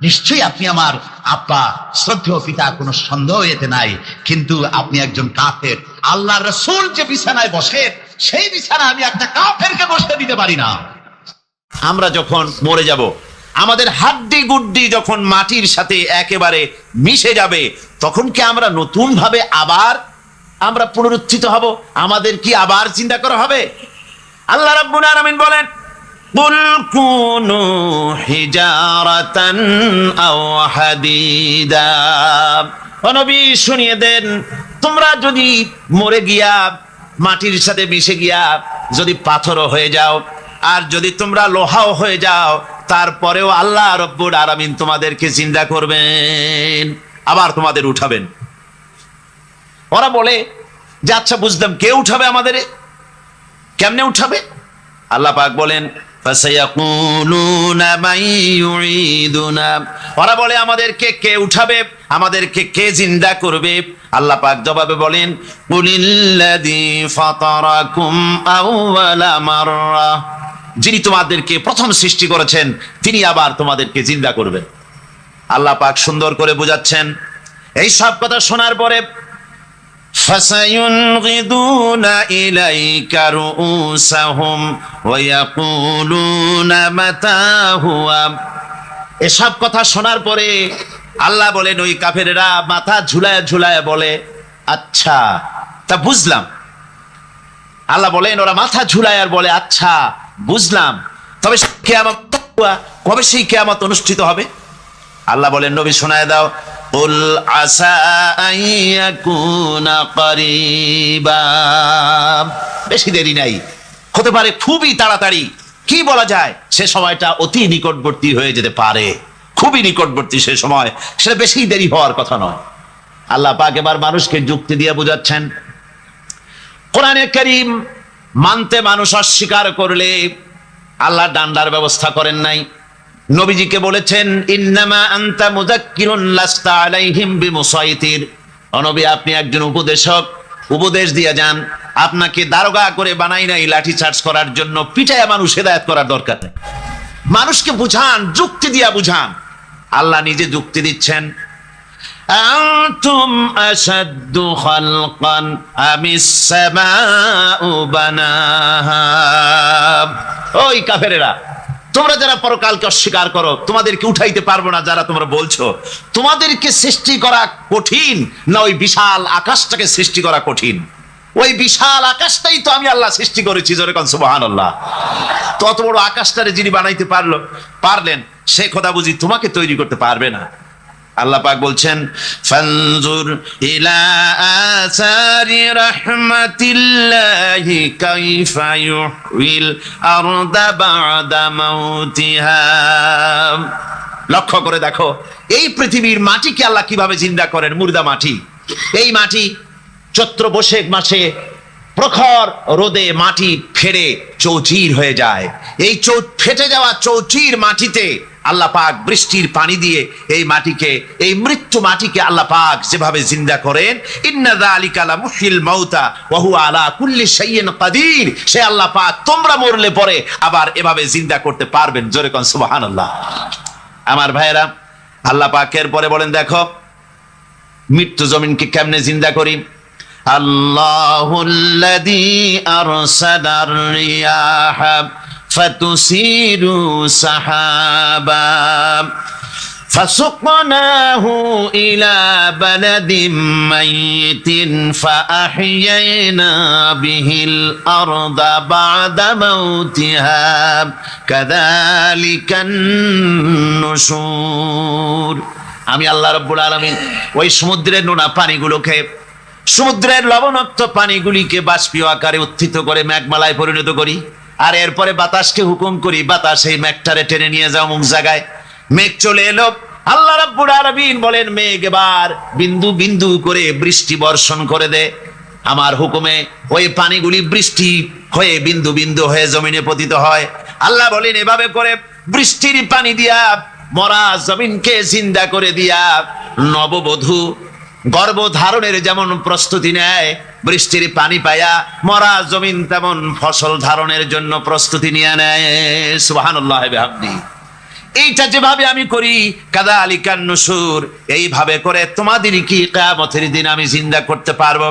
নিশ্চয়ই আপনি আমার আব্বা, শ্রদ্ধেয় পিতা, কোনো সন্দেহ এতে নাই, কিন্তু আপনি একজন কাফের। আল্লাহর রাসূল যে বিছানায় বসেন, সেই বিছানায় আমি একটা কাফেরকে বসতে দিতে পারি না। আমরা যখন মরে যাব, আমাদের হাড্ডি গুড্ডি যখন মাটির সাথে একেবারে মিশে যাবে, তখন কি আমরা নতুন ভাবে আবার আমরা পুনরুত্থিত হব? আমাদের কি আবার চিন্তা করা হবে? আল্লাহ রাব্বুল আলামিন বলেন, কুল কুনু হিজারাতান আও হাদিদা। ও নবী, শুনিয়ে দেন, তোমরা যদি মরে গিয়া মাটির সাথে মিশে গিয়া যদি পাথরও হয়ে যাও, আর যদি তোমরা লোহাও হয়ে যাও, তারপরেও আল্লাহ রব্বুল আলামিন তোমাদেরকে জিন্দা করবেন, আবার তোমাদের উঠাবেন। ওরা বলে যে আচ্ছা বুঝলাম, কে উঠাবে আমাদের, কেমনে উঠাবে? আল্লাহ পাক বলেন, ফাসায়াকুলুনা মান ইউঈদুনা। ওরা বলে আমাদেরকে কে উঠাবে, আমাদেরকে কে জিন্দা করবে? আল্লাহ পাক জবাবে বলেন, কুলিল্লাযী ফাতারাকুম আউওয়ালা মাররা। যিনি তোমাদেরকে প্রথম সৃষ্টি করেছেন, তিনি আবার তোমাদেরকে জিন্দা করবেন। আল্লাহ পাক সুন্দর করে বোঝাচ্ছেন। এই সব কথা শোনার পরে فَسَيُنْغِضُونَ إِلَيْكَ رُؤُوسَهُمْ وَيَقُولُونَ مَتَى هُوَ। এসব কথা শোনার পরে আল্লাহ বলেন, ওই কাফেরেরা মাথা ঝুলায় ঝুলায় বলে, আচ্ছা তা বুঝলাম। আল্লাহ বলেন, ওরা মাথা ঝুলায় আর বলে, আচ্ছা বুঝলাম, তবে কিয়ামত কবে সেই কিয়ামত অনুষ্ঠিত হবে? আল্লাহ বলেন, নবী শোনায় দাও, কুল আসা আইয়াকুনা করিবা। বেশি দেরি নাই, হতে পারে খুবই তাড়াতাড়ি। কি বলা যায়, সে সময়টা অতি নিকটবর্তী হয়ে যেতে পারে, খুবই নিকটবর্তী সে সময়, সেটা বেশি দেরি হওয়ার কথা নয়। আল্লাহ পাক এবার মানুষকে যুক্তি দিয়ে বোঝাচ্ছেন। কোরআনে কারীম মানতে মানুষ অস্বীকার করলে আল্লাহ ডান্ডার ব্যবস্থা করেন নাই। নবীজিকে বলেছেন, ইন্নামা আনতা মুযাক্কিরুন লাস্তা আলাইহিম বিমুসাইতির। ও নবী, আপনি একজন উপদেশক, উপদেশ দিয়ে যান। আপনাকে দারোগা করে বানাই নাই লাঠি চার্জ করার জন্য, পিটায়া মানুষ হেদায়েত করার দরকার নেই। মানুষকে বুঝান, যুক্তি দিয়া বুঝান। আল্লাহ নিজে যুক্তি দিচ্ছেন, আনতুম আশাদ্দু খালকান আমিস সামাউ বানাহা। ওই কাফেরেরা, তোমরা যারা পরকালকে অস্বীকার করো, তোমাদেরকে উঠাইতে পারবো না যারা তোমরা বলছো, তোমাদেরকে সৃষ্টি করা কঠিন না ওই বিশাল আকাশটাকে সৃষ্টি করা কঠিন? ওই বিশাল আকাশটাই তো আমি আল্লাহ সৃষ্টি করেছি। জোরে কোন সুবহানাল্লাহ। তত বড় আকাশটারে যিনি বানাইতে পারলেন, সে কথা বুঝি তোমাকে তৈরি করতে পারবে না? আল্লাহ পাক বলছেন, ফানজুর ইলা আসারি রাহমাতিল্লাহি কাইফা ইউহিল আরদা বাদা মাউতিহা। লক্ষ্য করে দেখো, এই পৃথিবীর মাটিকে আল্লাহ কিভাবে জিন্দা করেন। মুর্দা মাটি, এই মাটি চৈত্র বৈশাখ মাসে প্রখর রোদে মাটি ফেটে চৌচির হয়ে যায়। এই ফেটে যাওয়া চৌচির মাটিতে আল্লাহ পাক বৃষ্টির পানি দিয়ে এই মাটিকে, এই মৃত্যু মাটিকে আল্লাহ পাক যেভাবে জিন্দা করেন, ইন্না যালিকা লামুহিল মাউতা ওয়া হুয়া আলা কুল্লি শাইইন কাদির, সে আল্লাহ পাক তোমরা মরলে পরে আবার এভাবে জিন্দা করতে পারবেন। জোরে কোন সুবহানাল্লাহ। আমার ভাইয়েরা, আল্লাহ পাকের পরে বলেন, দেখো মৃত্যু জমিনকে কেমনে জিন্দা করি। আল্লাহুল্লাযী আরসালার রিয়াহা ফাতুসিরু সাহাবা ফাসুকনাহু ইলা বালাদিম মাইতিন ফাআহইয়ানা বিহিল আরদা বা'দা মাউতিহা কাযালিকান নুশুর। আমি আল্লাহ রাব্বুল আলামিন ওই সমুদ্রের নোনা পানিগুলোকে, সমুদ্রের লবণাক্ত পানিগুলিকে বাষ্পীয় আকারে উত্থিত করে মেঘমালায় পরিণত করি, আর এরপরে বাতাসকে হুকুম করি, বাতাস এই মেঘটারে টেনে নিয়ে যাও মুখ জায়গায়। মেঘ চলে এলো, আল্লাহ রাব্বুল আলামিন বলেন, মেঘ এবার বিন্দু বিন্দু করে বৃষ্টি বর্ষণ করে দে। আমার হুকুমে ওই পানিগুলি বৃষ্টি হয়ে বিন্দু বিন্দু হয়ে জমিনে পতিত হয়। আল্লাহ বলেন, এভাবে করে বৃষ্টির পানি দিয়া মরা জমিনকে জিন্দা করে দিয়া নববধূ গর্ভধারণের যেমন প্রস্তুতি নেয়, বৃষ্টির পানি পায়া মরা জমিন তেমন ফসল ধারণের জন্য প্রস্তুতি নিয়ে নেয়। সুবহানাল্লাহ বিহামদি। এইটা যেভাবে আমি করি, কাযালিকান নুশুর, এইভাবে করে তোমাদের কি কিয়ামতের দিন আমি জিন্দা করতে পারবো?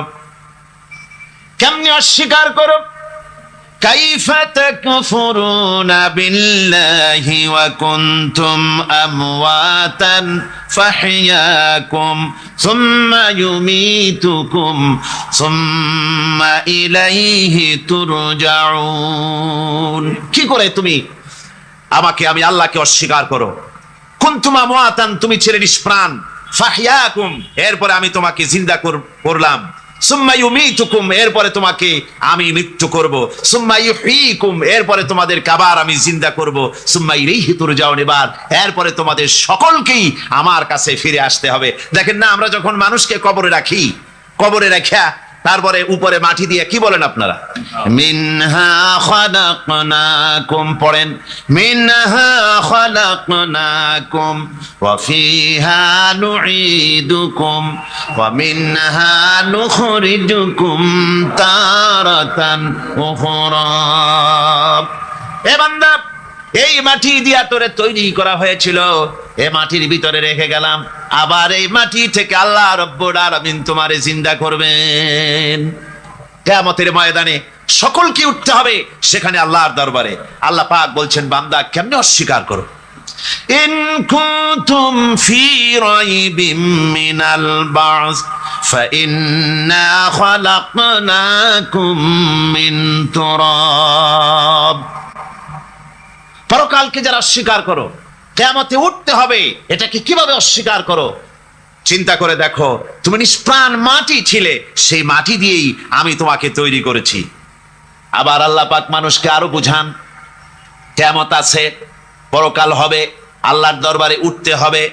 কেমনে অস্বীকার করো? কাইফা তাকফুরুনা বিল্লাহি ওয়া কুনতুম আমওয়াতান ফাহইয়াকুম সুম্মা ইউমীতুকুম সুম্মা ইলাইহি তুরজাউন। কি করে তুমি আমাকে, আমি আল্লাহকে অস্বীকার করো? কুনতুম আমওয়াতান, তুমি ছিলে নিষ্প্রাণ, ফাহইয়াকুম, এরপরে আমি তোমাকে জিন্দা করলাম, সুম্মা ইউমীতুকুম, এরপরে তোমাকে আমি মৃত্যু করব, সুম্মা ইউহয়িকুম, এরপরে তোমাদের আবার আমি জিন্দা করব, সুম্মা ইলাইহি তুরজাউন, এরপরে তোমাদের সকলকেই আমার কাছে ফিরে আসতে হবে। দেখেন না, আমরা যখন মানুষকে কবরে রাখি, কবরে রাখা তারপরে উপরে মাটি দিয়ে কি বলেন আপনারা? মিনহা খালাকনাকুম, পড়েন, মিনহা খালাকনাকুম ওয়া ফিহা নুঈদুকুম ওয়া মিনহা নুখরিজুকুম তারাতান উখরা। এ বান্দা, এই মাটি দিয়া তোরে তৈরি করা হয়েছিল, এ মাটির ভিতরে রেখে গেলাম, আবার এই মাটি থেকে আল্লাহ রাব্বুল আলামিন তোমারে জিন্দা করবেন। কিয়ামতের ময়দানে সকলকে উঠতে হবে সেখানে আল্লাহর দরবারে। আল্লাহ পাক বলছেন, বান্দা কেমনে অস্বীকার করো? ইন কুনতুম ফি রাইবিম মিনাল বা'স ফাইন্না খালাকনাকুম মিন তুরাব। পরকালকে যারা অস্বীকার করো, কিয়ামতে উঠতে হবে, এটাকে কিভাবে অস্বীকার করো? চিন্তা করে দেখো, তুমি নিষ্প্রাণ মাটি ছিলে, সেই মাটি দিয়েই আমি তোমাকে তৈরি করেছি। আবার আল্লাহ পাক মানুষকে আরো বুঝান, কিয়ামত আছে, পরকাল হবে, আল্লাহর দরবারে উঠতে হবে।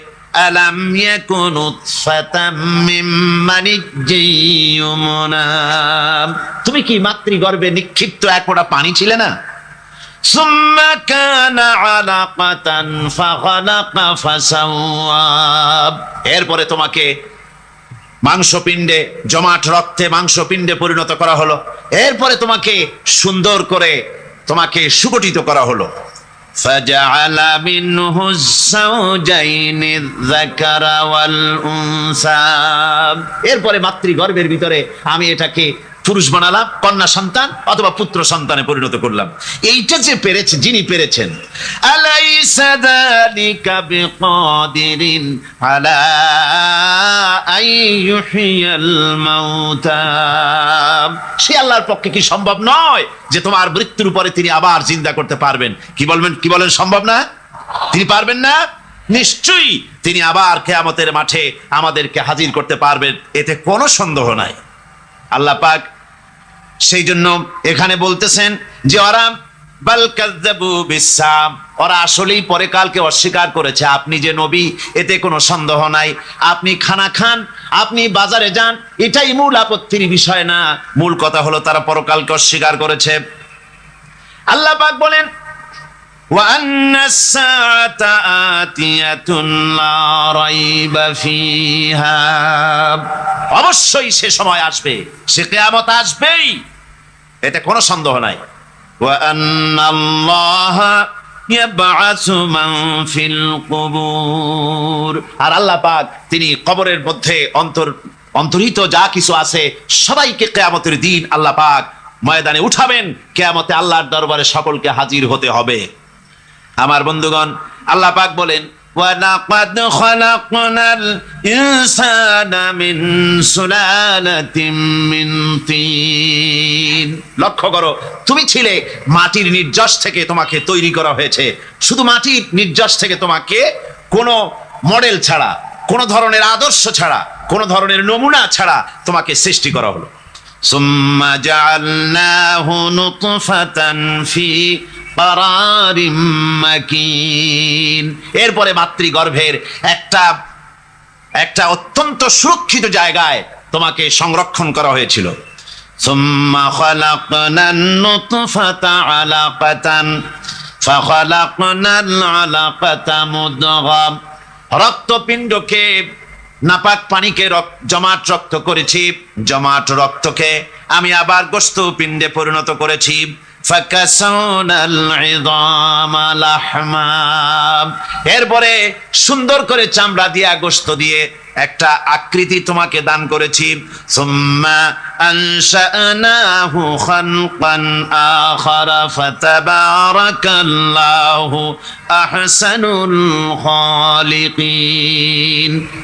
আলাম ইয়াকুন নুতফাতাম মিন মানিয়্যিন ইউমনা, তুমি কি মাতৃগর্ভে নিক্ষিপ্ত এক ফোঁটা পানি ছিলে না? সুম্মা কানা আলাকাতান ফাখালাকা ফাসাওয়া, এরপরে তোমাকে মাংসপিণ্ডে, জমাট রক্তে মাংসপিণ্ডে পরিণত করা হলো, এরপরে তোমাকে সুন্দর করে তোমাকে সুগঠিত করা হলো। ফাজআলা মিনহু যাওজাইনি যাকারা ওয়াল উনসা, এরপরে মাতৃগর্ভের ভিতরে আমি এটাকে পুরুষ বানালাম, কন্যা সন্তান অথবা পুত্র সন্তানে পরিণত করলাম। এইটা যে পেরেছে, যিনি পেরেছেন, আলাইসা যালিকা বিকাদিরিন আলা আইয়ুহিয়াল মাউতা, সে আল্লাহর পক্ষে কি সম্ভব নয় যে তোমার মৃত্যুর পরে তিনি আবার জিন্দা করতে পারবেন? কি বলবেন, কি বলেন, সম্ভব না? তিনি পারবেন না? নিশ্চয়ই তিনি আবার কিয়ামতের মাঠে আমাদেরকে হাজির করতে পারবেন, এতে কোনো সন্দেহ নাই। আল্লাহ পাক সেই জন্য এখানে বলতেছেন যে ওরা বাল কাযযাবু বিসসাম, ওরা আসলেই পরকালকে অস্বীকার করেছে। আপনি যে নবী, এতে কোনো সন্দেহ নাই। আপনি খানা খান, আপনি বাজারে যান, এটাই মূল আপত্তির বিষয় না। মূল কথা হলো তারা পরকালকে অস্বীকার করেছে। আল্লাহ পাক বলেন, وأن الساعة آتية لا ريب فيها, অবশ্যই সে সময় আসবে, সে কিয়ামত আসবেই, এটা কোনো সন্দেহ নাই। وأن الله يبعث من في القبور, আর আল্লাহ পাক তিনি কবরের মধ্যে অন্তর্হিত যা কিছু আছে সবাইকে কিয়ামতের দিন আল্লাহ পাক ময়দানে উঠাবেন। কিয়ামতে আল্লাহর দরবারে সকলকে হাজির হতে হবে। আমার বন্ধুগণ, আল্লাহ পাক বলেন وَلَقَدْ خَلَقْنَا الْإِنسَانَ مِنْ سُلَالَةٍ مِنْ طِينٍ, লক্ষ্য করো, তুমি ছিলে মাটির নির্যাস থেকে তোমাকে তৈরি করা হয়েছে। শুধু মাটির নির্যাস থেকে তোমাকে কোনো মডেল ছাড়া, কোনো ধরনের আদর্শ ছাড়া, কোনো ধরনের নমুনা ছাড়া তোমাকে সৃষ্টি করা হলো। ثُمَّ جَعَلْنَاهُ نُطْفَةً فِي قَرَارٍ مَكِينٍ, এরপরে মাতৃগর্ভের একটা অত্যন্ত সুরক্ষিত জায়গায় তোমাকে সংরক্ষণ করা হয়েছিল। ثُمَّ خَلَقْنَا النُّطْفَةَ عَلَقَةً فَخَلَقْنَا الْعَلَقَةَ مُضْغَةً, রক্তপিণ্ডকে, নাপাক পানিকে জমাট রক্ত করেছি, জমাট রক্তকে আমি আবার গোশত পিণ্ডে পরিণত করেছি। فَكَسَوْنَا الْعِظَامَ لَحْمًا, এরপরে সুন্দর করে চামড়া দিয়া, গোশত দিয়ে একটা আকৃতি তোমাকে দান করেছি। ثُمَّ أَنشَأْنَاهُ خَلْقًا آخَرَ فَتَبَارَكَ اللَّهُ أَحْسَنُ الْخَالِقِينَ,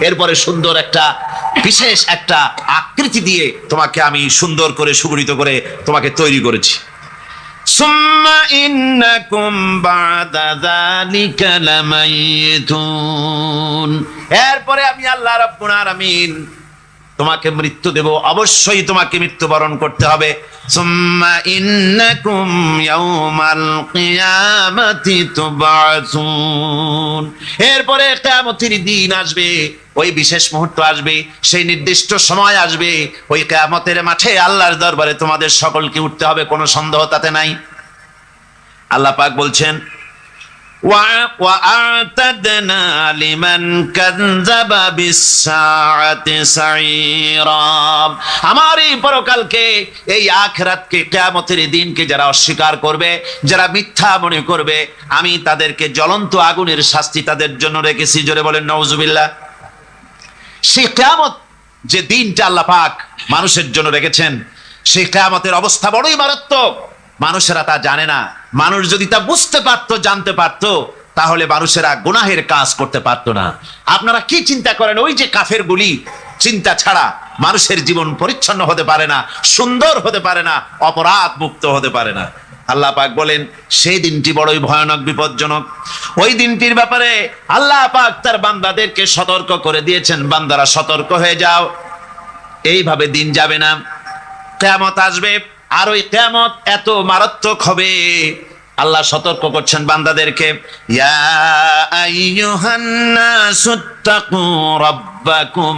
এরপরে সুন্দর একটা বিশেষ একটা আকৃতি দিয়ে তোমাকে আমি সুন্দর করে সুগঠিত করে তোমাকে তৈরি করেছি। সুম্মা ইন্নাকুম বা'দা যালিকা লামাইতুন, এরপরে আমি আল্লাহ রাব্বুল আলামিন তোমাকে মৃত্যু দেব, অবশ্যই তোমাকে মৃত্যুবরণ করতে হবে। সুম্মা ইন্নাকুম ইয়াউমাল কিয়ামাতি তুবআসুন, এরপরে কিয়ামতের দিন আসবে, ওই বিশেষ মুহূর্ত আসবে, সেই নির্দিষ্ট সময় আসবে, ওই কিয়ামতের মাঠে আল্লাহর দরবারে তোমাদের সকলকে উঠতে হবে, কোনো সন্দেহ তাতে নাই। আল্লাহ পাক বলছেন وَأَعْتَدْنَا لِمَنْ كَذَّبَ بِالسَّاعَةِ سَعِيرًا, আমার এই পরকালকে, এই আখিরাতকে, কিয়ামতের দিনকে যারা অস্বীকার করবে, যারা মিথ্যা মনে করবে, আমি তাদেরকে জ্বলন্ত আগুনের শাস্তি তাদের জন্য রেখেছি। জোরে বলেন নাউজুবিল্লাহ। সেই কিয়ামত যে দিনটা আল্লাহ পাক মানুষের জন্য রেখেছেন, সেই কিয়ামতের অবস্থা বড়ই মারাত্মক। মানুষেরা তা জানে না। মানুষ যদি তা বুঝতে পারতো, জানতে পারতো, তাহলে মানুষেরা গুনাহের কাজ করতে পারতো না। আপনারা কি চিন্তা করেন, ওই যে কাফের গুলি চিন্তা ছাড়া মানুষের জীবন পরিচ্ছন্ন হতে পারে না, সুন্দর হতে পারে না, অপরাধ মুক্ত হতে পারে না। আল্লাহ পাক বলেন সেই দিনটি বড়ই ভয়ানক, বিপজ্জনক। ওই দিনটির ব্যাপারে আল্লাহ পাক তার বান্দাদেরকে সতর্ক করে দিয়েছেন, বান্দারা সতর্ক হয়ে যাও, এইভাবে দিন যাবে না, কিয়ামত আসবে। আর ওই কিয়ামত এত মারাত্মক হবে, আল্লাহ সতর্ক করছেন বান্দাদেরকে, ইয়া আইয়ুহান নাসুত্তাকু রাব্বাকুম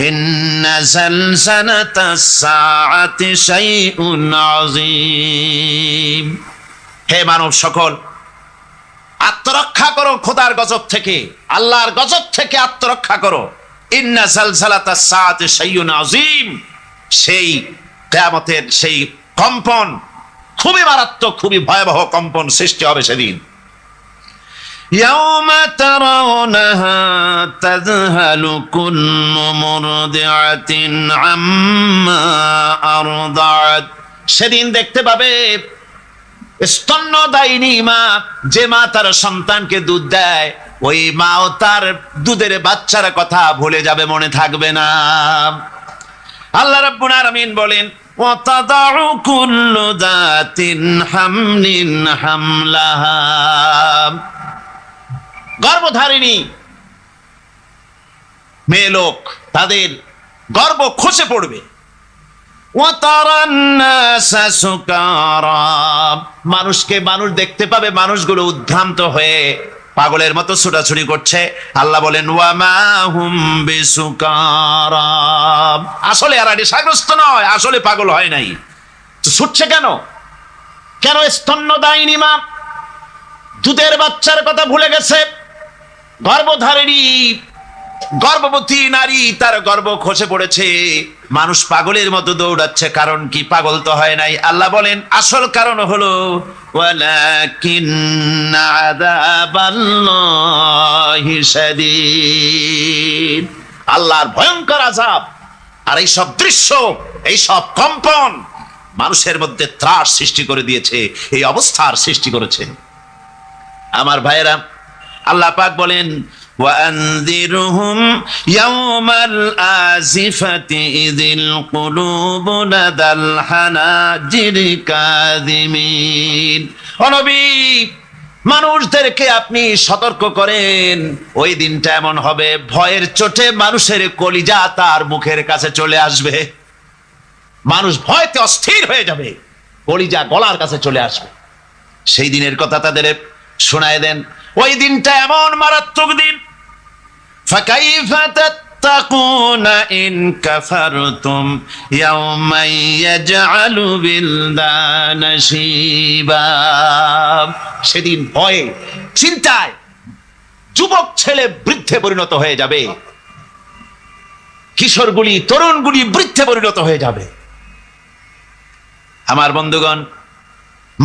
ইন্না যালজালাতাস সাআতি শাইউন আযীম, হে মানব সকল, আত্মরক্ষা করো খোদার গজব থেকে, আল্লাহর গজব থেকে আত্মরক্ষা করো। ইন্না যালজালাতাস সাআতি শাইউন আযীম, সেই কিয়ামতের সেই কম্পন খুবই মারাত্মক, খুবই ভয়াবহ কম্পন সৃষ্টি হবে সেদিন। ইয়াউমা তারাউনাহা তাযহালু কুল্লু মুরদিআতিন আম্মা আরদাআত, সেদিন দেখতে পাবে স্তন্যদায়িনী মা, যে মা তার সন্তানকে দুধ দেয়, ওই মাও তার দুধের বাচ্চার কথা ভুলে যাবে, মনে থাকবে না। আল্লাহ রাব্বুল আলামিন বলেন وَتَضَعُ كُلُّ ذَاتٍ حَمْلٍ حَمْلَهَا, গর্ভধারিণী মেয়ে লোক, তাদের গর্ভ খসে পড়বে। وَتَرَى النَّاسَ سُكَارَى, মানুষকে মানুষ দেখতে পাবে, মানুষগুলো উদ্ভ্রান্ত হয়ে পাগলের মতো ছোটাছুটি করছে। আল্লাহ বলেন ওয়ামা হুম বিসুকারা, আসলে এরা নেশাগ্রস্ত নয়, আসলে পাগল হয় নাই। তো ছুটছে কেন? কেন স্তন্যদায়িনী মা দুধের বাচ্চার কথা ভুলে গেছে, গর্ভধারিণী গর্ভবতী নারী তার গর্ভ খসে পড়েছে, মানুষ পাগলের মতো দৌড়াচ্ছে, কারণ কি? পাগল তো হয় নাই। আল্লাহ বলেন আসল কারণ হলো ওয়ালাকিন্না আযাবাল্লাহি শাদীদ, আল্লাহর ভয়ঙ্কর আযাব। আর এই সব দৃশ্য, এই সব কম্পন মানুষের মধ্যে ত্রাস সৃষ্টি করে দিয়েছে, এই অবস্থার সৃষ্টি করেছে। আমার ভাইয়েরা, আল্লাহ পাক বলেন وأنذرهم يوم الآزفة إذ القلوب لدى الحناجر كاظمين। ও নবী, মানুষদেরকে আপনি সতর্ক করেন, ওই দিনটা এমন হবে ভয়ের চোটে মানুষের কলিজা তার মুখের কাছে চলে আসবে। মানুষ ভয়তে অস্থির হয়ে যাবে, কলিজা গলার কাছে চলে আসবে। সেই দিনের কথা তাদের শোনায় দেন। ওই দিনটা এমন মারাত্মক দিন। فكيف تتقون إن كفرتم يوما يجعل الولدان شيبا। সেদিন ভয়ে চিন্তায় যুবক ছেলে বৃদ্ধে পরিণত হয়ে যাবে, কিশোরগুলি তরুণগুলি বৃদ্ধে পরিণত হয়ে যাবে। আমার বন্ধুগণ,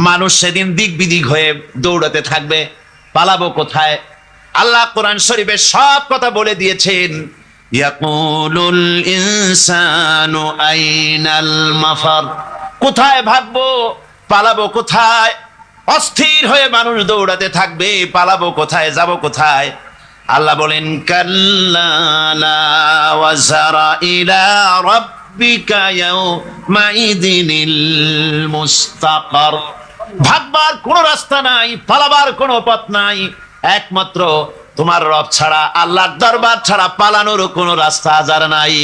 মানুষ সেদিন দিক বিদিক হয়ে দৌড়াতে থাকবে, পালাবো কোথায়? আল্লাহ কোরআন শরীফে সব কথা বলে দিয়েছেন। ইয়াকুলুল ইনসানু আইনাল মাফার, কোথায় ভাগবো, পালাবো কোথায়? অস্থির হয়ে মানুষ দৌড়াতে থাকবে, পালাবো কোথায়, যাব কোথায়? আল্লাহ বলেন কাল্লা লা ওয়াজারা ইলা রাব্বিকা ইয়াউমাইদিনিল মুস্তাকার। ভাগবার কোনো রাস্তা নাই, পালাবার কোনো পথ নাই, একমাত্র তোমার রব ছাড়া, আল্লাহর দরবার ছাড়া পালানোর কোনো রাস্তা আজার নাই।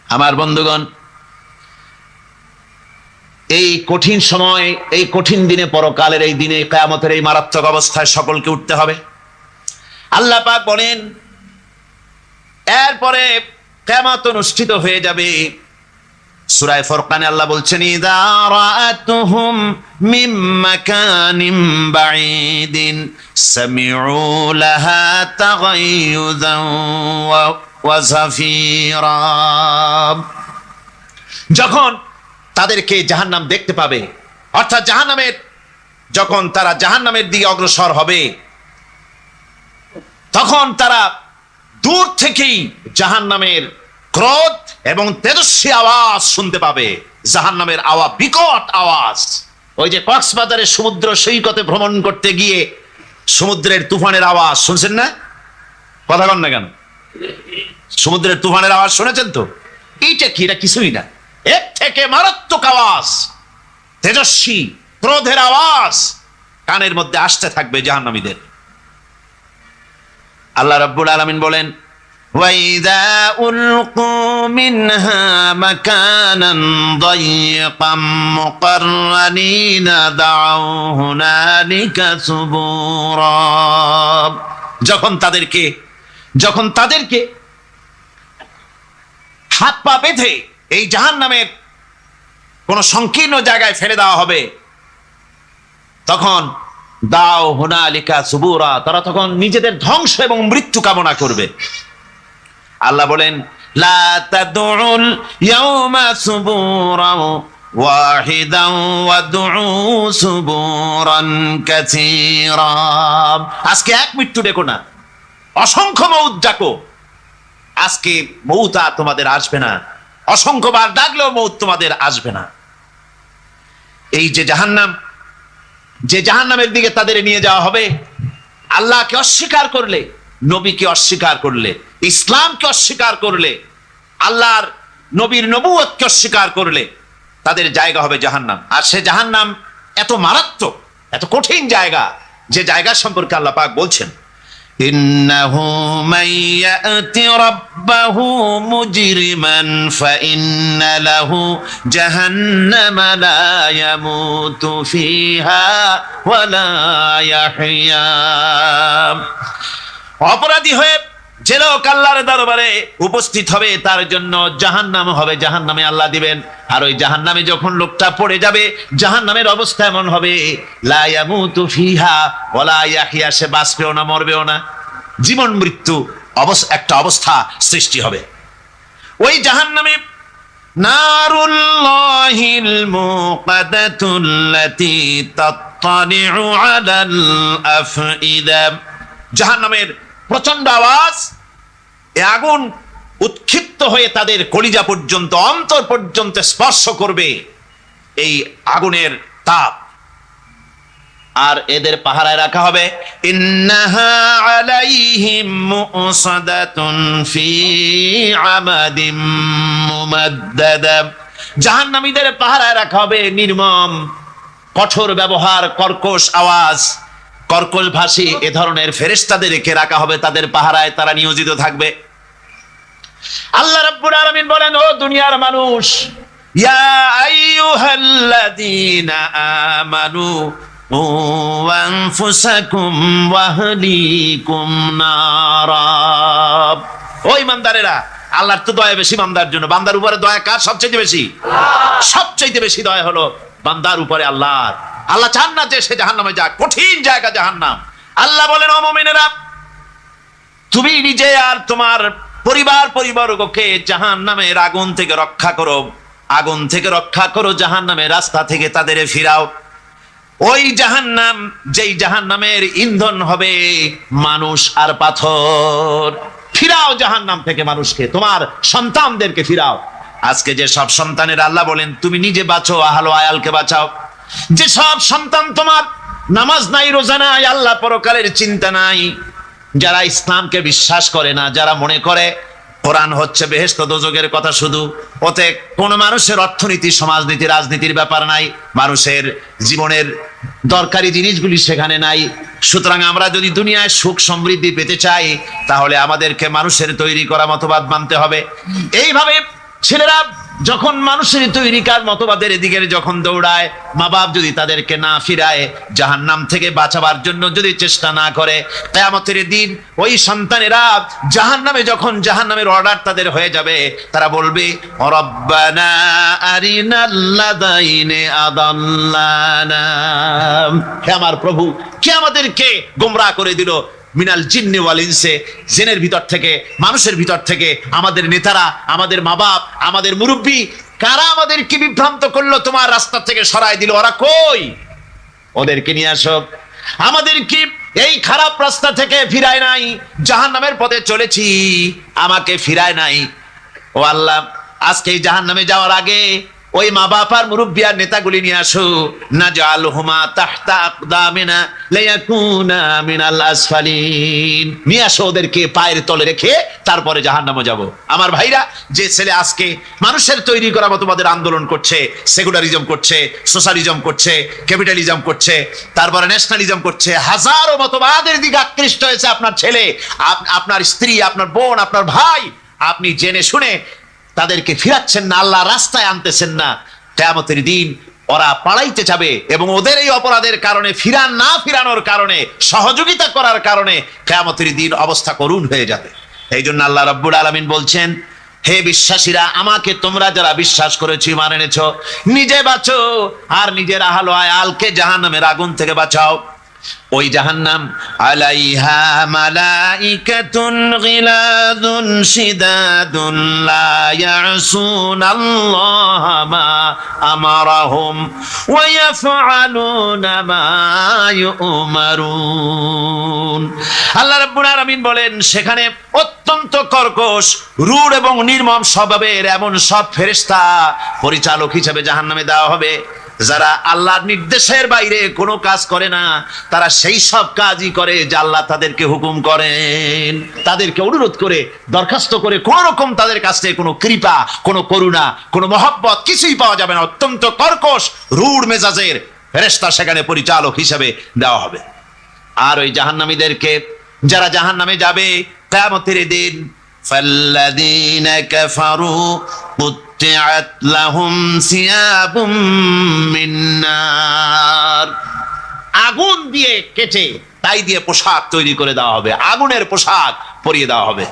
আমার বন্ধুগণ, এই কঠিন সময়, এই কঠিন দিনে, পরকালের এই দিনে, কিয়ামতের এই মারাত্মক অবস্থায় সকলকে উঠতে হবে। আল্লাহ পাক বলেন এরপরে কিয়ামত অনুষ্ঠিত হয়ে যাবে। সূরা ফুরকানে আল্লাহ বলছেন ইযা রাআতুহুম মিন মাকানিন বাঈদিন সামিউ লাহা তাগায়ুযান ওয়া যাফীরা। যখন তাদেরকে জাহান্নাম দেখতে পাবে, অর্থাৎ জাহান্নামের, যখন তারা জাহান্নামের দিকে অগ্রসর হবে, তখন তারা দূর থেকেই জাহান্নামের ক্রোধ এবং তেজস্বী আওয়াজ শুনতে পাবে। জাহান্নামের আওয়াজ, বিকট আওয়াজ। ওই যে কক্সবাজারের সমুদ্র সৈকতে ভ্রমণ করতে গিয়ে সমুদ্রের তুফানের আওয়াজ শুনছেন না? কথা কন না কেন? সমুদ্রের তুফানের আওয়াজ শুনেছেন তো? এইটা কি? এটা কিছুই না, এর থেকে মারাত্মক আওয়াজ, তেজস্বী ক্রোধের আওয়াজ কানের মধ্যে আসতে থাকবে জাহান্নামীদের। আল্লাহ রাব্বুল আলামিন বলেন وَإِذَا أُلْقُوا مِنْهَا مَكَانًا ضَيِّقًا مُقَرَّنِينَ دَعَوْا هُنَالِكَ ثُبُورًا। যখন তাদেরকে হাত পা বেঁধে এই জাহান্নামের কোন সংকীর্ণ জায়গায় ফেলে দেওয়া হবে, তখন দাও হুনালিকা সুবুরা, তারা তখন নিজেদের ধ্বংস এবং মৃত্যু কামনা করবে। আল্লাহ বলেন লা তাদউল ইয়াউমা সুবুরান ওয়াহিদান ওয়াদউ সুবুরান কাসীরা। আজকে এক মৃত্যু ডেকো না, অসংখ্য মউত ডাকো। আজকে মউত আর তোমাদের আসবে না, অসংখ্যবার ডাকলেও মউত তোমাদের আসবে না। এই যে জাহান্নাম, যে জাহান্নামের দিকে তাদের নিয়ে যাওয়া হবে, আল্লাহকে অস্বীকার করলে, নবীকে অস্বীকার করলে, ইসলামকে অস্বীকার করলে, আল্লাহর নবীর নবুয়তকে অস্বীকার করলে তাদের জায়গা হবে জাহান্নাম। আর সে জাহান্নাম এত মারাত্মক, এত কঠিন জায়গা, যে জায়গা সম্পর্কে আল্লাহ পাক বলছেন ইন্নাহু মান ইয়াতি রাব্বাহু মুজরিমান ফাইন্না লাহু জাহান্নামা লা ইয়ামুতু ফিহা ওয়া লা ইয়াহইয়া। অপরাধী হয়ে যে লোক আল্লাহর দরবারে উপস্থিত হবে তার জন্য জাহান্নাম হবে, জাহান্নামে আল্লাহ দিবেন। আর ওই জাহান্নামে যখন লোকটা পড়ে যাবে, জাহান্নামের অবস্থা এমন হবে, লা ইয়ামুতু ফিহা ওয়ালা ইয়াহইয়া, সে বাঁচবেও না মরবেও না, জীবন মৃত্যু একটা অবস্থা সৃষ্টি হবে। ওই জাহান্নামে নারুল্লাহিল মুকাদাতুল্লাতী তাত্তালিউ আলাল আফইদা, জাহান্নামের প্রচন্ড আওয়াজ, এ আগুন উৎক্ষিপ্ত হয়ে তাদের কলিজা পর্যন্ত, অন্তর পর্যন্ত স্পর্শ করবে এই আগুনের তাপ। আর এদের পাহারায় রাখা হবে, ইন্নাহা আলাইহিম মুসাদাতুন ফি আমাদিম মুমাদ্দাদা, জাহান্নামীদের পাহারায় রাখা হবে নির্মম, কঠোর ব্যবহার, কর্কশ আওয়াজ, কর্কশ ভাষী এ ধরনের ফেরেশতাদেরকে রাখা হবে তাদের পাহারায়, তারা নিয়োজিত থাকবে। আল্লাহ রাব্বুল আলামিন বলেন, ও দুনিয়ার মানুষ, ইয়া আইয়ুহাল্লাযীনা আমানু ও আনফুসাকুম ওয়া আহলিকুম নারা, ও ঈমানদারেরা, আল্লাহর তো দয়া বেশি বান্দার জন্য। বান্দার উপরে দয়া কার সবচেয়ে বেশি? সবচেয়ে বেশি দয়া হলো বান্দার উপরে আল্লাহর। আল্লাহ চান না যে সে জাহান্নামে যাক, কঠিন জায়গা জাহান্নাম। আল্লাহ বলেন, ও মুমিনেরা, তুমি নিজে আর তোমার পরিবারবর্গকে জাহান্নামের আগুন থেকে রক্ষা করো, আগুন থেকে রক্ষা করো, জাহান্নামের রাস্তা থেকে তাদের ফিরাও। ওই জাহান্নাম, যেই জাহান্নামের ইন্ধন হবে মানুষ আর পাথর, ফিরাও জাহান্নাম থেকে মানুষকে, তোমার সন্তানদেরকে ফিরাও। আজকে যে সব সন্তানের আল্লাহ বলেন তুমি নিজে বাঁচো, আহলো আয়ালকে বাঁচাও। যে সব সন্তান তোমার নামাজ নাই, রোজা নাই, আল্লাহ পরকালের চিন্তা নাই, যারা ইসলামকে বিশ্বাস করে না, যারা মনে করে কোরআন হচ্ছে বেহেশত দোজখের কথা শুধু, ওতে কোন মানুষের অর্থনীতি, সমাজনীতি, রাজনীতির ব্যাপার নাই, মানুষের জীবনের দরকারি জিনিসগুলি সেখানে নাই। সুতরাং আমরা যদি দুনিয়ায় সুখ সমৃদ্ধি পেতে চাই, তাহলে আমাদেরকে মানুষের তৈরি করা মতবাদ মানতে হবে। এইভাবে ছেলেরা যখন মানুষের তৈরিকার মতবাদের দিকে যখন দৌড়ায়, মা বাপ যদি তাদেরকে না ফিরায়, জাহান্নাম থেকে বাঁচাবার জন্য যদি চেষ্টা না করে, কিয়ামতের দিন ওই সন্তানেরা জাহান্নামে, যখন জাহান্নামের অর্ডার তাদের হয়ে যাবে, তারা বলবে, রব্বানা আরিনাল্লাযাইনি আদাল্লানা, হে আমার প্রভু, কে আমাদেরকে গোমরাহ করে দিল, মিনাল জিন্নি ওয়াল ইনসে, জিনের ভিতর থেকে, মানুষের ভিতর থেকে, আমাদের নেতারা, আমাদের মা বাপ, আমাদের মুরব্বী, কারা আমাদেরকে বিভ্রান্ত করলো, তোমার রাস্তা থেকে সরায় দিল, ওরা কই? ওদেরকে নিয়ে আসো। আমাদেরকে এই খারাপ রাস্তা থেকে ফিরায় নাই, জাহান্নামের পথে চলেছি, আমাকে ফিরায় নাই। ও আল্লাহ, আজকে এই জাহান্নামে যাওয়ার আগে ওই মা বাপ আর মুরব্বী আর নেতাগুলি নিয়ে আসো, নাজআলহুমা তাহতা আকদামিনা লিয়াকুনা মিনাল আসফালিন, নিয়ে আসো ওদেরকে পায়ের তলে রেখে তারপরে জাহান্নামে যাব। আমার ভাইরা, যে ছেলে আজকে মানুষের তৈরি করা মতবাদের আন্দোলন করছে, সেকুলারিজম করছে, সোশ্যালিজম করছে, ক্যাপিটালিজম করছে, তারপরে ন্যাশনালিজম করছে, হাজারো মতবাদের দিকে আকৃষ্ট হয়েছে আপনার ছেলে, আপনার স্ত্রী, আপনার বোন, আপনার ভাই, আপনি জেনে শুনে তাদেরকে ফিরাচ্ছেন না, আল্লাহ রাস্তায় আনতেছেন না, কিয়ামতের দিন ওরা পালাইতে যাবে এবং ওদের এই অপরাধের কারণে, ফিরানোর কারণে, সহযোগিতা করার কারণে কিয়ামতের দিন অবস্থা করুণ হয়ে যাবে। এই জন্য আল্লাহ রাব্বুল আলামিন বলছেন, হে বিশ্বাসীরা, আমাকে তোমরা যারা বিশ্বাস করেছো, ঈমান এনেছো, নিজে বাঁচো আর নিজের আহলো আয়ালকে জাহান্নামের আগুন থেকে বাঁচাও। ওই জাহান্নাম আলাইহা মালাইকাতুন গিলাযুন শিদাদুন লা ইয়াসুনাল্লাহা মা আমারাহুম ওয়া ইয়াফআলুনা মা ইউমারুন। আল্লাহ রাব্বুল আলামিন বলেন, সেখানে অত্যন্ত কর্কশ, রূঢ় এবং নির্মম স্বভাবের এমন সব ফেরেশতা পরিচালক হিসেবে জাহান্নামে দেওয়া হবে, যারা আল্লাহর নির্দেশের বাইরে কোনো কাজ করে না, তারা সেই সব কাজই করে যা আল্লাহ তাদেরকে হুকুম করেন। তাদেরকে অনুরোধ করে, দরখাস্ত করে কোন রকম তাদের কাছ থেকে কোনো কৃপা, কোনো করুণা, কোনো মহব্বত কিছুই পাওয়া যাবে না। অত্যন্ত কর্কশ, রূঢ় মেজাজের ফেরেশতা সেখানে পরিচালক হিসেবে দেওয়া হবে। আর ওই জাহান্নামীদেরকে, যারা জাহান্নামে যাবে কিয়ামতের দিন, ফাল্লাযীনা কাফারু কুত্তিআত লাহুম সিয়াবুম মিন নার, আগুন দিয়ে কেটে তাই দিয়ে পোশাক তৈরি করে দেওয়া হবে, আগুনের পোশাক পরিয়ে দেওয়া হবে।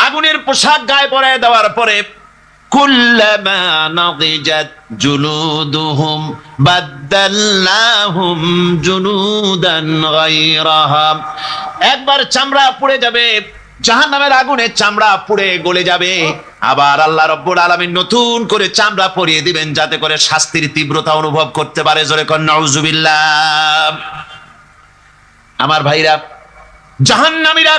আগুনের পোশাক গায়ে পরায় দেওয়ার পরে কুল্লামা নাদিজাত জুলুদুহুম বাদদালনাহুম জুলুদান গায়রাহা, একবার চামড়া পুড়ে যাবে, জাহান্নামের আগুনে চামড়া পুড়ে গলে যাবে, আবার আল্লাহ রাব্বুল আলামিন নতুন করে চামড়া পরিয়ে দিবেন যাতে করে শাস্তির তীব্রতা অনুভব করতে পারে। জোরে কোন নাউজুবিল্লাহ। আমার ভাইরা, জাহান্নামীরা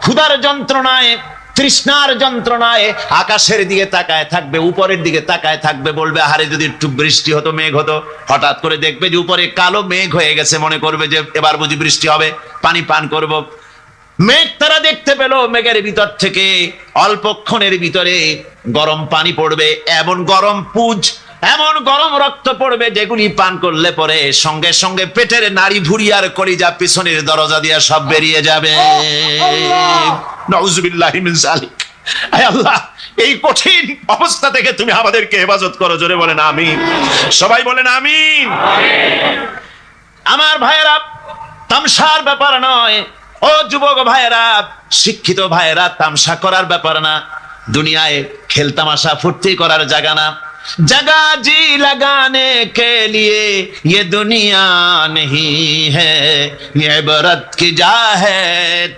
ক্ষুধার যন্ত্রণায়, তৃষ্ণার যন্ত্রণায় আকাশের দিকে তাকায় থাকবে, উপরের দিকে তাকায় থাকবে, বলবে আরে যদি একটু বৃষ্টি হতো, মেঘ হতো। হঠাৎ করে দেখবে যে উপরে কালো মেঘ হয়ে গেছে, মনে করবে যে এবার বুঝি বৃষ্টি হবে, পানি পান করব। মেঘ তারা দেখতে পেল, মেঘের ভিতর থেকে অল্পক্ষণের ভিতরে গরম পানি পড়বে, এমন গরম পুঁজ, এমন গরম রক্ত পড়বে যেগুলি পান করলে পরে সঙ্গে সঙ্গে পেটের নাড়ি ভুঁড়ি আর কলিজা পিছনের দরজা দিয়ে সব বেরিয়ে যাবে। নাউজুবিল্লাহি মিন যালিক। আয় আল্লাহ, এই কঠিন অবস্থা থেকে তুমি আমাদেরকে হেফাজত করো। জোরে বলেন আমিন। সবাই বলেন আমিন। আমার ভাইয়েরা, তামসার ব্যাপার নয়। ও যুবক ভাইয়েরা, শিক্ষিত ভাইয়েরা, তামসা করার ব্যাপার না। দুনিয়ায় খেল তামাশা ফুর্তি করার জায়গা না। जगह जी लगाने के लिए ये दुनिया नहीं है, ये इबरत की जा है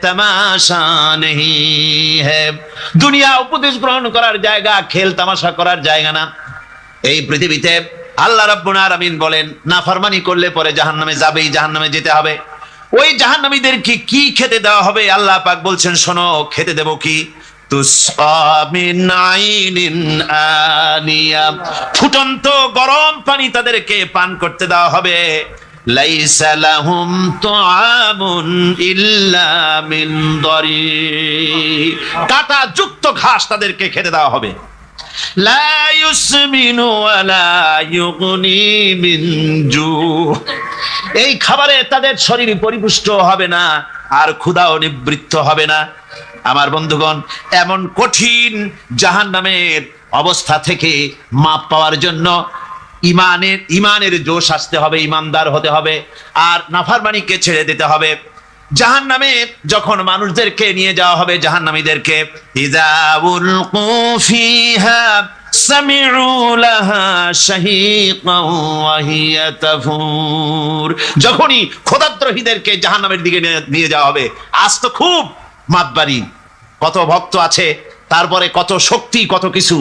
तमाशा नहीं है। দুনিয়া উপদেশ গ্রহণ করার জায়গা, খেল তামাশা করার জায়গা না। এই পৃথিবীতে আল্লাহ রাব্বুল আলামিন বলেন, নাফরমানি করলে পরে জাহান্নামে যাবেই, জাহান্নামে যেতে হবে। ওই জাহান্নামীদেরকে কি খেতে দেওয়া হবে? আল্লাহ পাক বলছেন, শোনো, খেতে দেব কি? ফুটন্ত গরম পানি তাদেরকে পান করতে দেওয়া হবে। লাইসা লাহুম তুআমুন ইল্লা মিন দারি, কাঁটা যুক্ত ঘাস তাদেরকে খেতে দেওয়া হবে। লা ইউসমিনু ওয়ালা ইউগনি মিন জু, এই খাবারে তাদের শরীর পরিপুষ্ট হবে না, আর ক্ষুধাও নিবৃত্ত হবে না। আমার বন্ধুগণ, এমন কঠিন জাহান্নামের অবস্থা থেকে মাপ পাওয়ার জন্য ইমানের জোশ আসতে হবে, ইমানদার হতে হবে, আর নাফরমানিকে ছেড়ে দিতে হবে। জাহান্নামে যখন মানুষদেরকে নিয়ে যাওয়া হবে, জাহান্নামীদেরকে, ইযা উলকু ফিহা সামিউ লাহা শাহীকান ওয়া হিয়া তাফুর, যখনই খোদাদ্রোহীদেরকে জাহান্নামের দিকে নিয়ে যাওয়া হবে, আজ তো খুব মাতবাড়ি, কত ভক্ত আছে, তারপরে কত শক্তি, কত কিছু,